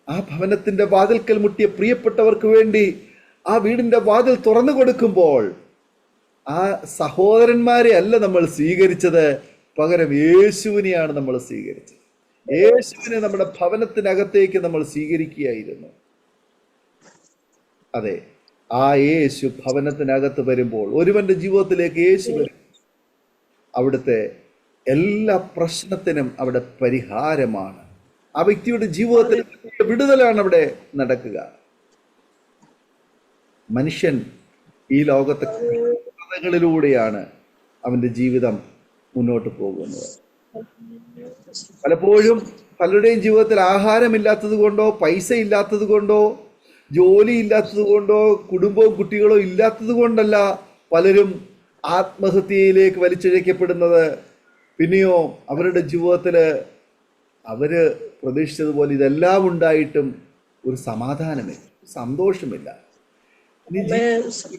ആ ഭവനത്തിന്റെ വാതിൽക്കൽ മുട്ടിയ പ്രിയപ്പെട്ടവർക്ക് വേണ്ടി ആ വീടിന്റെ വാതിൽ തുറന്നു കൊടുക്കുമ്പോൾ ആ സഹോദരന്മാരെ അല്ല നമ്മൾ സ്വീകരിച്ചത്, പകരം യേശുവിനെയാണ് നമ്മൾ സ്വീകരിച്ചത്. യേശുവിനെ നമ്മുടെ ഭവനത്തിനകത്തേക്ക് നമ്മൾ സ്വീകരിക്കുകയായിരുന്നു. അതെ, ആ യേശു ഭവനത്തിനകത്ത് വരുമ്പോൾ, ഒരുവന്റെ ജീവിതത്തിലേക്ക് യേശു വരും, അവിടുത്തെ എല്ലാ പ്രശ്നത്തിനും അവിടെ പരിഹാരമാണ്. ആ വ്യക്തിയുടെ ജീവിതത്തിൽ വിടുതലാണ് അവിടെ നടക്കുക. മനുഷ്യൻ ഈ ലോകത്തെ കഥകളിലൂടെയാണ് അവന്റെ ജീവിതം മുന്നോട്ട് പോകുന്നത്. പലപ്പോഴും പലരുടെയും ജീവിതത്തിൽ ആഹാരമില്ലാത്തത് കൊണ്ടോ, പൈസ ഇല്ലാത്തത് കൊണ്ടോ, ജോലി ഇല്ലാത്തത് കൊണ്ടോ, കുടുംബവും കുട്ടികളോ ഇല്ലാത്തത് കൊണ്ടല്ല പലരും ആത്മഹത്യയിലേക്ക് വലിച്ചിഴക്കപ്പെടുന്നത്. പിന്നെയോ അവരുടെ ജീവിതത്തിൽ അവര് പ്രതീക്ഷിച്ചതുപോലെ ഇതെല്ലാം ഉണ്ടായിട്ടും ഒരു സമാധാനമില്ല, സന്തോഷമില്ല, ഇനി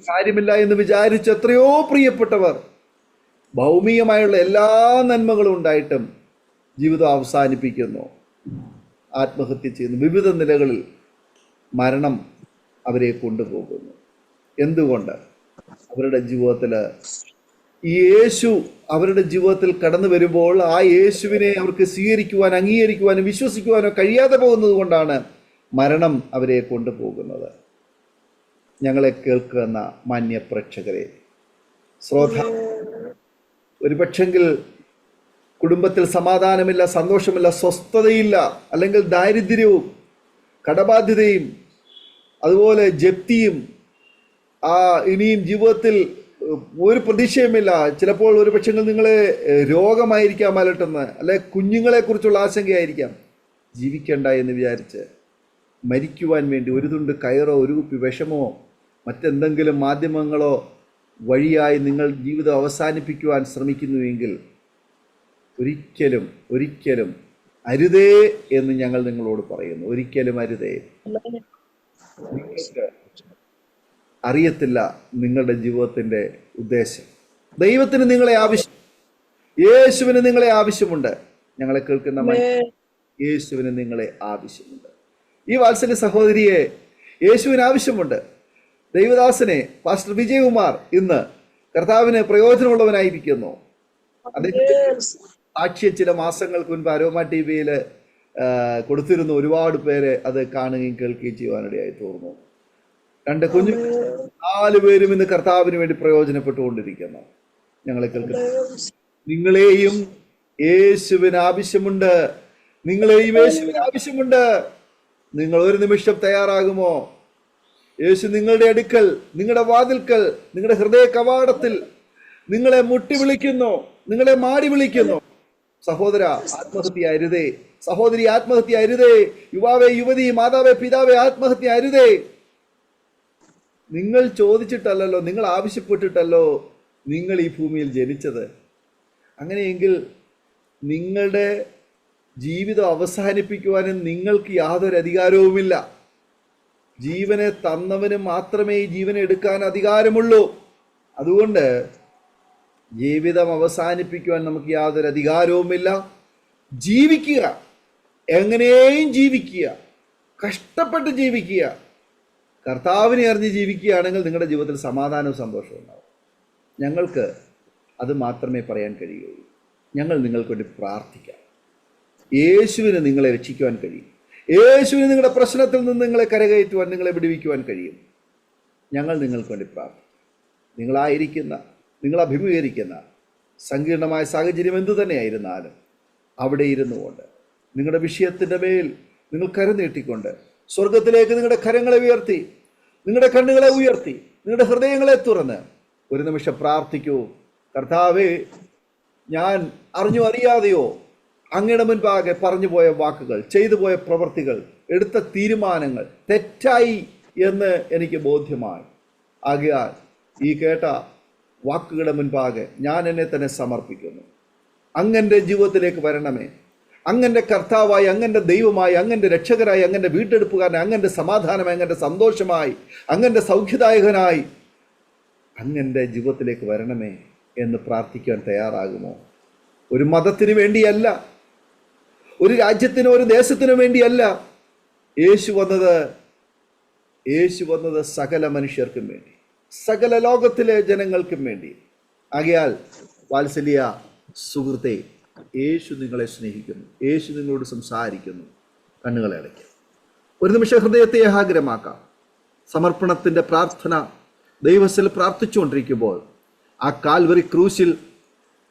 കാര്യമില്ല എന്ന് വിചാരിച്ച എത്രയോ പ്രിയപ്പെട്ടവർ ഭൗമികമായുള്ള എല്ലാ നന്മകളും ഉണ്ടായിട്ടും ജീവിതം അവസാനിപ്പിക്കുന്നു, ആത്മഹത്യ ചെയ്യുന്നു. വിവിധ നിലകളിൽ മരണം അവരെ കൊണ്ടുപോകുന്നു. എന്തുകൊണ്ട്? അവരുടെ ജീവിതത്തിൽ യേശു അവരുടെ ജീവിതത്തിൽ കടന്നു വരുമ്പോൾ ആ യേശുവിനെ അവർക്ക് സ്വീകരിക്കുവാൻ, അംഗീകരിക്കുവാനും വിശ്വസിക്കുവാനോ കഴിയാതെ പോകുന്നത് കൊണ്ടാണ് മരണം അവരെ കൊണ്ടുപോകുന്നത്. ഞങ്ങളെ കേൾക്കുന്ന മാന്യ പ്രേക്ഷകരെ, ഒരു പക്ഷെങ്കിൽ കുടുംബത്തിൽ സമാധാനമില്ല, സന്തോഷമില്ല, സ്വസ്ഥതയില്ല, അല്ലെങ്കിൽ ദാരിദ്ര്യവും കടബാധ്യതയും അതുപോലെ ജപ്തിയും ഇനിയും ജീവിതത്തിൽ ഒരു പ്രതീക്ഷയുമില്ല. ചിലപ്പോൾ ഒരു പക്ഷേ നിങ്ങളെ രോഗമായിരിക്കാം അലട്ടുന്നത്, അല്ലെ കുഞ്ഞുങ്ങളെ കുറിച്ചുള്ള ആശങ്കയായിരിക്കാം. ജീവിക്കണ്ട എന്ന് വിചാരിച്ച് മരിക്കുവാൻ വേണ്ടി ഒരു തുണ്ട് കയറോ ഒരു കുപ്പി വിഷമോ മറ്റെന്തെങ്കിലും മാധ്യമങ്ങളോ വഴിയായി നിങ്ങൾ ജീവിതം അവസാനിപ്പിക്കുവാൻ ശ്രമിക്കുന്നുവെങ്കിൽ ഒരിക്കലും ഒരിക്കലും അരുതേ എന്ന് ഞങ്ങൾ നിങ്ങളോട് പറയുന്നു. ഒരിക്കലും അരുതേ. നിങ്ങൾക്ക് അറിയത്തില്ല നിങ്ങളുടെ ജീവിതത്തിൻ്റെ ഉദ്ദേശം. ദൈവത്തിന് നിങ്ങളെ ആവശ്യം, യേശുവിന് നിങ്ങളെ ആവശ്യമുണ്ട്. ഞങ്ങളെ കേൾക്കുന്ന യേശുവിന് നിങ്ങളെ ആവശ്യമുണ്ട്. ഈ വാത്സല്യ സഹോദരിയെ യേശുവിന് ആവശ്യമുണ്ട്. ദൈവദാസനെ പാസ്റ്റർ വിജയകുമാർ ഇന്ന് കർത്താവിന് പ്രയോജനമുള്ളവനായിരിക്കുന്നു. അദ്ദേഹം സാക്ഷ്യം ചില മാസങ്ങൾക്ക് മുൻപ് അരോമ ടി വിയിൽ കൊടുത്തിരുന്നു. ഒരുപാട് പേര് അത് കാണുകയും കേൾക്കുകയും ചെയ്യുവാനിടയായി തീർന്നു. 2 കുഞ്ഞു 4 പേരും ഇന്ന് കർത്താവിന് വേണ്ടി പ്രയോജനപ്പെട്ടുകൊണ്ടിരിക്കുന്നു. ഞങ്ങളെ കേൾക്കുന്നു. നിങ്ങളെയും യേശുവിന് ആവശ്യമുണ്ട്. നിങ്ങളെയും യേശുവിന് ആവശ്യമുണ്ട്. നിങ്ങൾ ഒരു നിമിഷം തയ്യാറാകുമോ? യേശു നിങ്ങളുടെ അടുക്കൽ, നിങ്ങളുടെ വാതിൽക്കൽ, നിങ്ങളുടെ ഹൃദയ കവാടത്തിൽ നിങ്ങളെ മുട്ടി വിളിക്കുന്നു, നിങ്ങളെ മാടി വിളിക്കുന്നു. സഹോദര, ആത്മഹത്യ അരുതേ. സഹോദരി, ആത്മഹത്യ അരുതേ. യുവാവേ, യുവതി, മാതാവേ, പിതാവേ, ആത്മഹത്യ അരുതേ. നിങ്ങൾ ചോദിച്ചിട്ടല്ലോ, നിങ്ങൾ ആവശ്യപ്പെട്ടിട്ടല്ലോ നിങ്ങൾ ഈ ഭൂമിയിൽ ജനിച്ചത്. അങ്ങനെയെങ്കിൽ നിങ്ങളുടെ ജീവിതം അവസാനിപ്പിക്കുവാനും നിങ്ങൾക്ക് യാതൊരു അധികാരവുമില്ല. ജീവനെ തന്നവന് മാത്രമേ ഈ ജീവനെ എടുക്കാൻ അധികാരമുള്ളൂ. അതുകൊണ്ട് ജീവിതം അവസാനിപ്പിക്കുവാൻ നമുക്ക് യാതൊരു അധികാരവുമില്ല. ജീവിക്കുക, എങ്ങനെയും ജീവിക്കുക, കഷ്ടപ്പെട്ട് ജീവിക്കുക. കർത്താവിനെ അറിഞ്ഞ് ജീവിക്കുകയാണെങ്കിൽ നിങ്ങളുടെ ജീവിതത്തിൽ സമാധാനവും സന്തോഷവും ഉണ്ടാവും. ഞങ്ങൾക്ക് അത് മാത്രമേ പറയാൻ കഴിയുള്ളൂ. ഞങ്ങൾ നിങ്ങൾക്ക് വേണ്ടി പ്രാർത്ഥിക്കാം. യേശുവിന് നിങ്ങളെ രക്ഷിക്കുവാൻ കഴിയും. യേശുവിന് നിങ്ങളുടെ പ്രശ്നത്തിൽ നിന്ന് നിങ്ങളെ കരകയറ്റുവാൻ, നിങ്ങളെ വിടുവിക്കുവാൻ കഴിയും. ഞങ്ങൾ നിങ്ങൾക്ക് വേണ്ടി പ്രാർത്ഥിക്കും. നിങ്ങളായിരിക്കുന്ന, നിങ്ങൾ അഭിമുഖീകരിക്കുന്ന സങ്കീർണമായ സാഹചര്യം എന്തു തന്നെയായിരുന്നാലും അവിടെ ഇരുന്നു കൊണ്ട് നിങ്ങളുടെ വിഷയത്തിൻ്റെ മേൽ നിങ്ങൾ കരം നീട്ടിക്കൊണ്ട് സ്വർഗത്തിലേക്ക് നിങ്ങളുടെ കരങ്ങളെ ഉയർത്തി, നിങ്ങളുടെ കണ്ണുകളെ ഉയർത്തി, നിങ്ങളുടെ ഹൃദയങ്ങളെ തുറന്ന് ഒരു നിമിഷം പ്രാർത്ഥിക്കൂ. കർത്താവേ, ഞാൻ അറിഞ്ഞോ അറിയാതെയോ അങ്ങയുടെ മുൻപാകെ പറഞ്ഞു പോയ വാക്കുകൾ, ചെയ്തു പോയ പ്രവൃത്തികൾ, എടുത്ത തീരുമാനങ്ങൾ തെറ്റായി എന്ന് എനിക്ക് ബോധ്യമായി. ആകയാൽ ഈ കേട്ട വാക്കുകളുടെ മുൻപാകെ ഞാൻ എന്നെ തന്നെ സമർപ്പിക്കുന്നു. അങ്ങൻ്റെ ജീവിതത്തിലേക്ക് വരണമേ. അങ്ങൻ്റെ കർത്താവായി, അങ്ങൻ്റെ ദൈവമായി, അങ്ങൻ്റെ രക്ഷകരായി, അങ്ങൻ്റെ വീണ്ടെടുപ്പുകാരനായി, അങ്ങൻ്റെ സമാധാനമായി, അങ്ങൻ്റെ സന്തോഷമായി, അങ്ങൻ്റെ സൗഖ്യദായകനായി അങ്ങൻ്റെ ജീവിതത്തിലേക്ക് വരണമേ എന്ന് പ്രാർത്ഥിക്കാൻ തയ്യാറാകുമോ? ഒരു മതത്തിന് വേണ്ടിയല്ല, ഒരു രാജ്യത്തിനോ ഒരു ദേശത്തിനോ വേണ്ടിയല്ല യേശു വന്നത് സകല മനുഷ്യർക്കും വേണ്ടി, സകല ലോകത്തിലെ ജനങ്ങൾക്കും വേണ്ടി. ആകയാൽ വാത്സല്യ സുഹൃത്തെ, യേശു നിങ്ങളെ സ്നേഹിക്കുന്നു. യേശു നിങ്ങളോട് സംസാരിക്കുന്നു. കണ്ണുകളെ അടയ്ക്കുക. ഒരു നിമിഷം ഹൃദയത്തെ ഏകാഗ്രമാക്കാം. സമർപ്പണത്തിൻ്റെ പ്രാർത്ഥന ദൈവത്തിൽ പ്രാർത്ഥിച്ചുകൊണ്ടിരിക്കുമ്പോൾ ആ കാൽവറി ക്രൂശിൽ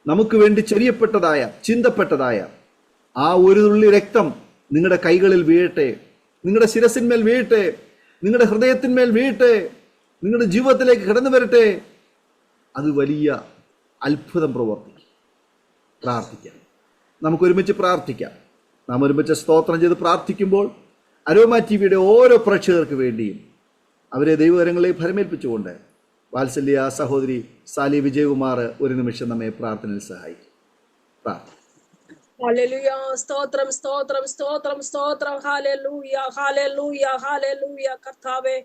നമുക്ക് വേണ്ടി ചൊരിയപ്പെട്ടതായ, ചിന്തപ്പെട്ടതായ ആ ഒരു തുള്ളി രക്തം നിങ്ങളുടെ കൈകളിൽ വീഴട്ടെ, നിങ്ങളുടെ ശിരസിന്മേൽ വീഴട്ടെ, നിങ്ങളുടെ ഹൃദയത്തിന്മേൽ വീഴട്ടെ, നിങ്ങളുടെ ജീവിതത്തിലേക്ക് കടന്നു വരട്ടെ. അത് വലിയ അത്ഭുതം പ്രവർത്തിക്കും. പ്രാർത്ഥിക്കാം. നമുക്കൊരുമിച്ച് പ്രാർത്ഥിക്കാം. നാം ഒരുമിച്ച് സ്തോത്രം ചെയ്ത് പ്രാർത്ഥിക്കുമ്പോൾ അരോമ ടി വിയുടെ ഓരോ പ്രേക്ഷകർക്ക് വേണ്ടിയും അവരെ ദൈവകരങ്ങളെ ഭരമേൽപ്പിച്ചുകൊണ്ട് വാത്സല്യ സഹോദരി സാലി വിജയകുമാർ ഒരു നിമിഷം നമ്മെ പ്രാർത്ഥനയിൽ സഹായിക്കും. പ്രാർത്ഥന. ഹല്ലേലൂയ. സ്തോത്രം, സ്തോത്രം, സ്തോത്രം, സ്തോത്രം. Hallelujah, hallelujah, hallelujah. കർത്താവേ,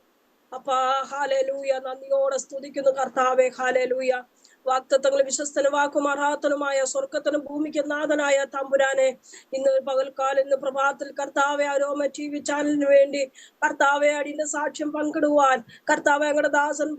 അപ്പാ, ഹല്ലേലൂയ. നന്ദിയോടെ സ്തുതിക്കുന്നു കർത്താവേ. ഹല്ലേലൂയ. വാഗ്ദത്തങ്ങൾ വിശ്വസ്തനും വാക്കുമാറാത്തനുമായ സ്വർഗത്തിനും ഭൂമിക്ക് നാഥനായ തമ്പുരാനെ, ഇന്ന് പകൽക്കാലം, ഇന്ന് പ്രഭാതത്തിൽ കർത്താവെ അരോമ ടി വി ചാനലിന് വേണ്ടി കർത്താവെ അടിന്റെ സാക്ഷ്യം പങ്കിടുവാൻ കർത്താവെ ഞങ്ങളുടെ ദാസൻ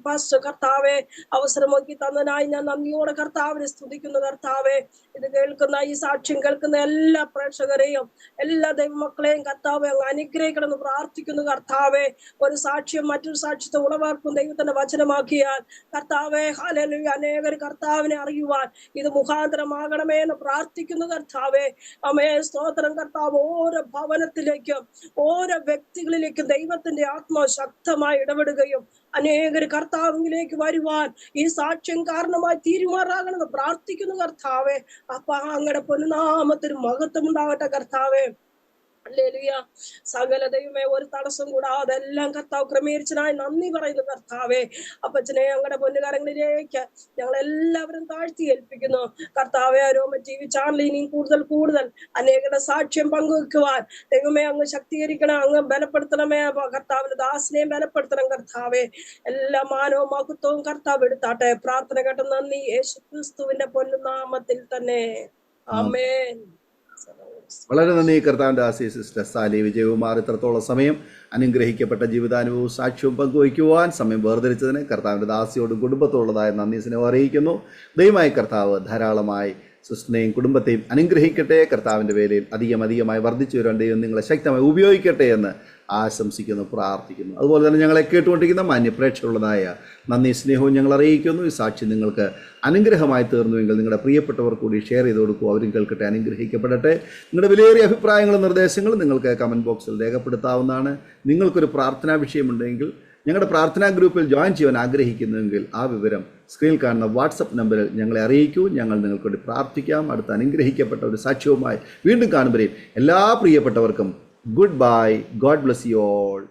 പാസ്റ്റർ കർത്താവെ അവസരമൊക്കെ തന്നതിനായി ഞാൻ നന്ദിയോടെ കർത്താവിനെ സ്തുതിക്കുന്നു. കർത്താവെ, ഇത് കേൾക്കുന്ന, ഈ സാക്ഷ്യം കേൾക്കുന്ന എല്ലാ പ്രേക്ഷകരെയും എല്ലാ ദൈവമക്കളെയും കർത്താവെ അങ്ങ് അനുഗ്രഹിക്കണമെന്ന് പ്രാർത്ഥിക്കുന്നു. കർത്താവെ, ഒരു സാക്ഷ്യം മറ്റൊരു സാക്ഷ്യത്തെ ഉളവാക്കും ദൈവത്തിന്റെ വചനമാക്കിയാൽ കർത്താവ് കർത്താവെ ഹല്ലേലൂയ, അനേകർ കർത്താവിനെ അറിയുവാൻ ഇത് മുഖാന്തരമാകണമേ എന്ന് പ്രാർത്ഥിക്കുന്നു കർത്താവെ. അമേ സ്തോത്രം കർത്താവ്. ഓരോ ഭവനത്തിലേക്കും ഓരോ വ്യക്തികളിലേക്കും ദൈവത്തിന്റെ ആത്മാവ് ശക്തമായി ഇടപെടുകയും അനേകർ കർത്താവിലേക്ക് വരുവാൻ ഈ സാക്ഷ്യം കാരണമായി തീരുമാറാകണമെന്ന് പ്രാർത്ഥിക്കുന്നു കർത്താവെ. അപ്പൊ അങ്ങയുടെ പൊന്നുനാമത്തിന് മഹത്വം ഉണ്ടാകട്ടെ കർത്താവെ. ഹല്ലേലൂയ. സകല ദൈവമേ, ഒരു തടസ്സം കൂടാതെ എല്ലാം കർത്താവ് ക്രമീകരിച്ചതിനായി നന്ദി പറയുന്നു കർത്താവെ. അപ്പച്ചനെ ഞങ്ങളുടെ പൊന്നുകാരങ്ങളിലേക്ക് ഞങ്ങൾ എല്ലാവരും താഴ്ത്തി ഏൽപ്പിക്കുന്നു കർത്താവെ. അരോമ TV ചാനൽ ഇനിയും കൂടുതൽ അനേകരുടെ സാക്ഷ്യം പങ്കുവെക്കുവാൻ ദൈവമേ അങ്ങ് ശക്തീകരിക്കണം, അങ്ങ് ബലപ്പെടുത്തണമേ. കർത്താവിന്റെ ദാസനെയും ബലപ്പെടുത്തണം കർത്താവെ. എല്ലാ മാനവും മഹത്വവും കർത്താവ് എടുത്താട്ടെ. പ്രാർത്ഥന കേട്ട നന്ദി യേശു ക്രിസ്തുവിന്റെ പൊന്നുനാമത്തിൽ തന്നെ. ആമേൻ. വളരെ നന്ദി കർത്താവിൻ്റെ ആസി സിസ്റ്റർ സാലി വിജയകുമാർ. ഇത്രത്തോളം സമയം അനുഗ്രഹിക്കപ്പെട്ട ജീവിതാനുഭവവും സാക്ഷ്യവും പങ്കുവയ്ക്കുവാൻ സമയം വേർതിരിച്ചതിന് കർത്താവിൻ്റെ ദാസിയോടും കുടുംബത്തോടുള്ളതായ നന്ദി സ്നേഹം അറിയിക്കുന്നു. ദൈവമായ കർത്താവ് ധാരാളമായി സിസ്റ്ററിനെയും കുടുംബത്തെയും അനുഗ്രഹിക്കട്ടെ. കർത്താവിൻ്റെ വേലയിൽ അധികമായി വർദ്ധിച്ചു വരാൻ ദൈവം നിങ്ങളെ ശക്തമായി ഉപയോഗിക്കട്ടെ എന്ന് ആശംസിക്കുന്നു, പ്രാർത്ഥിക്കുന്നു. അതുപോലെ തന്നെ ഞങ്ങളെ കേട്ടുകൊണ്ടിരിക്കുന്ന മാന്യപ്രേക്ഷകരുള്ളതായ നന്ദി സ്നേഹവും ഞങ്ങൾ അറിയിക്കുന്നു. ഈ സാക്ഷി നിങ്ങൾക്ക് അനുഗ്രഹമായി തീർന്നുവെങ്കിൽ നിങ്ങളുടെ പ്രിയപ്പെട്ടവർ കൂടി ഷെയർ ചെയ്ത് കൊടുക്കുക, അവരും കേൾക്കട്ടെ, അനുഗ്രഹിക്കപ്പെടട്ടെ. നിങ്ങളുടെ വിലയേറിയ അഭിപ്രായങ്ങളും നിർദ്ദേശങ്ങളും നിങ്ങൾക്ക് കമൻറ്റ് ബോക്സിൽ രേഖപ്പെടുത്താവുന്നതാണ്. നിങ്ങൾക്കൊരു പ്രാർത്ഥനാ വിഷയമുണ്ടെങ്കിൽ ഞങ്ങളുടെ പ്രാർത്ഥനാ ഗ്രൂപ്പിൽ ജോയിൻ ചെയ്യാൻ ആഗ്രഹിക്കുന്നുവെങ്കിൽ ആ വിവരം സ്ക്രീനിൽ കാണുന്ന വാട്സപ്പ് നമ്പറിൽ ഞങ്ങളെ അറിയിക്കൂ. ഞങ്ങൾ നിങ്ങൾക്ക് വേണ്ടി പ്രാർത്ഥിക്കാം. അടുത്ത അനുഗ്രഹിക്കപ്പെട്ട ഒരു സാക്ഷ്യവുമായി വീണ്ടും കാണുമ്പോഴേയും എല്ലാ പ്രിയപ്പെട്ടവർക്കും good bye. God bless you all.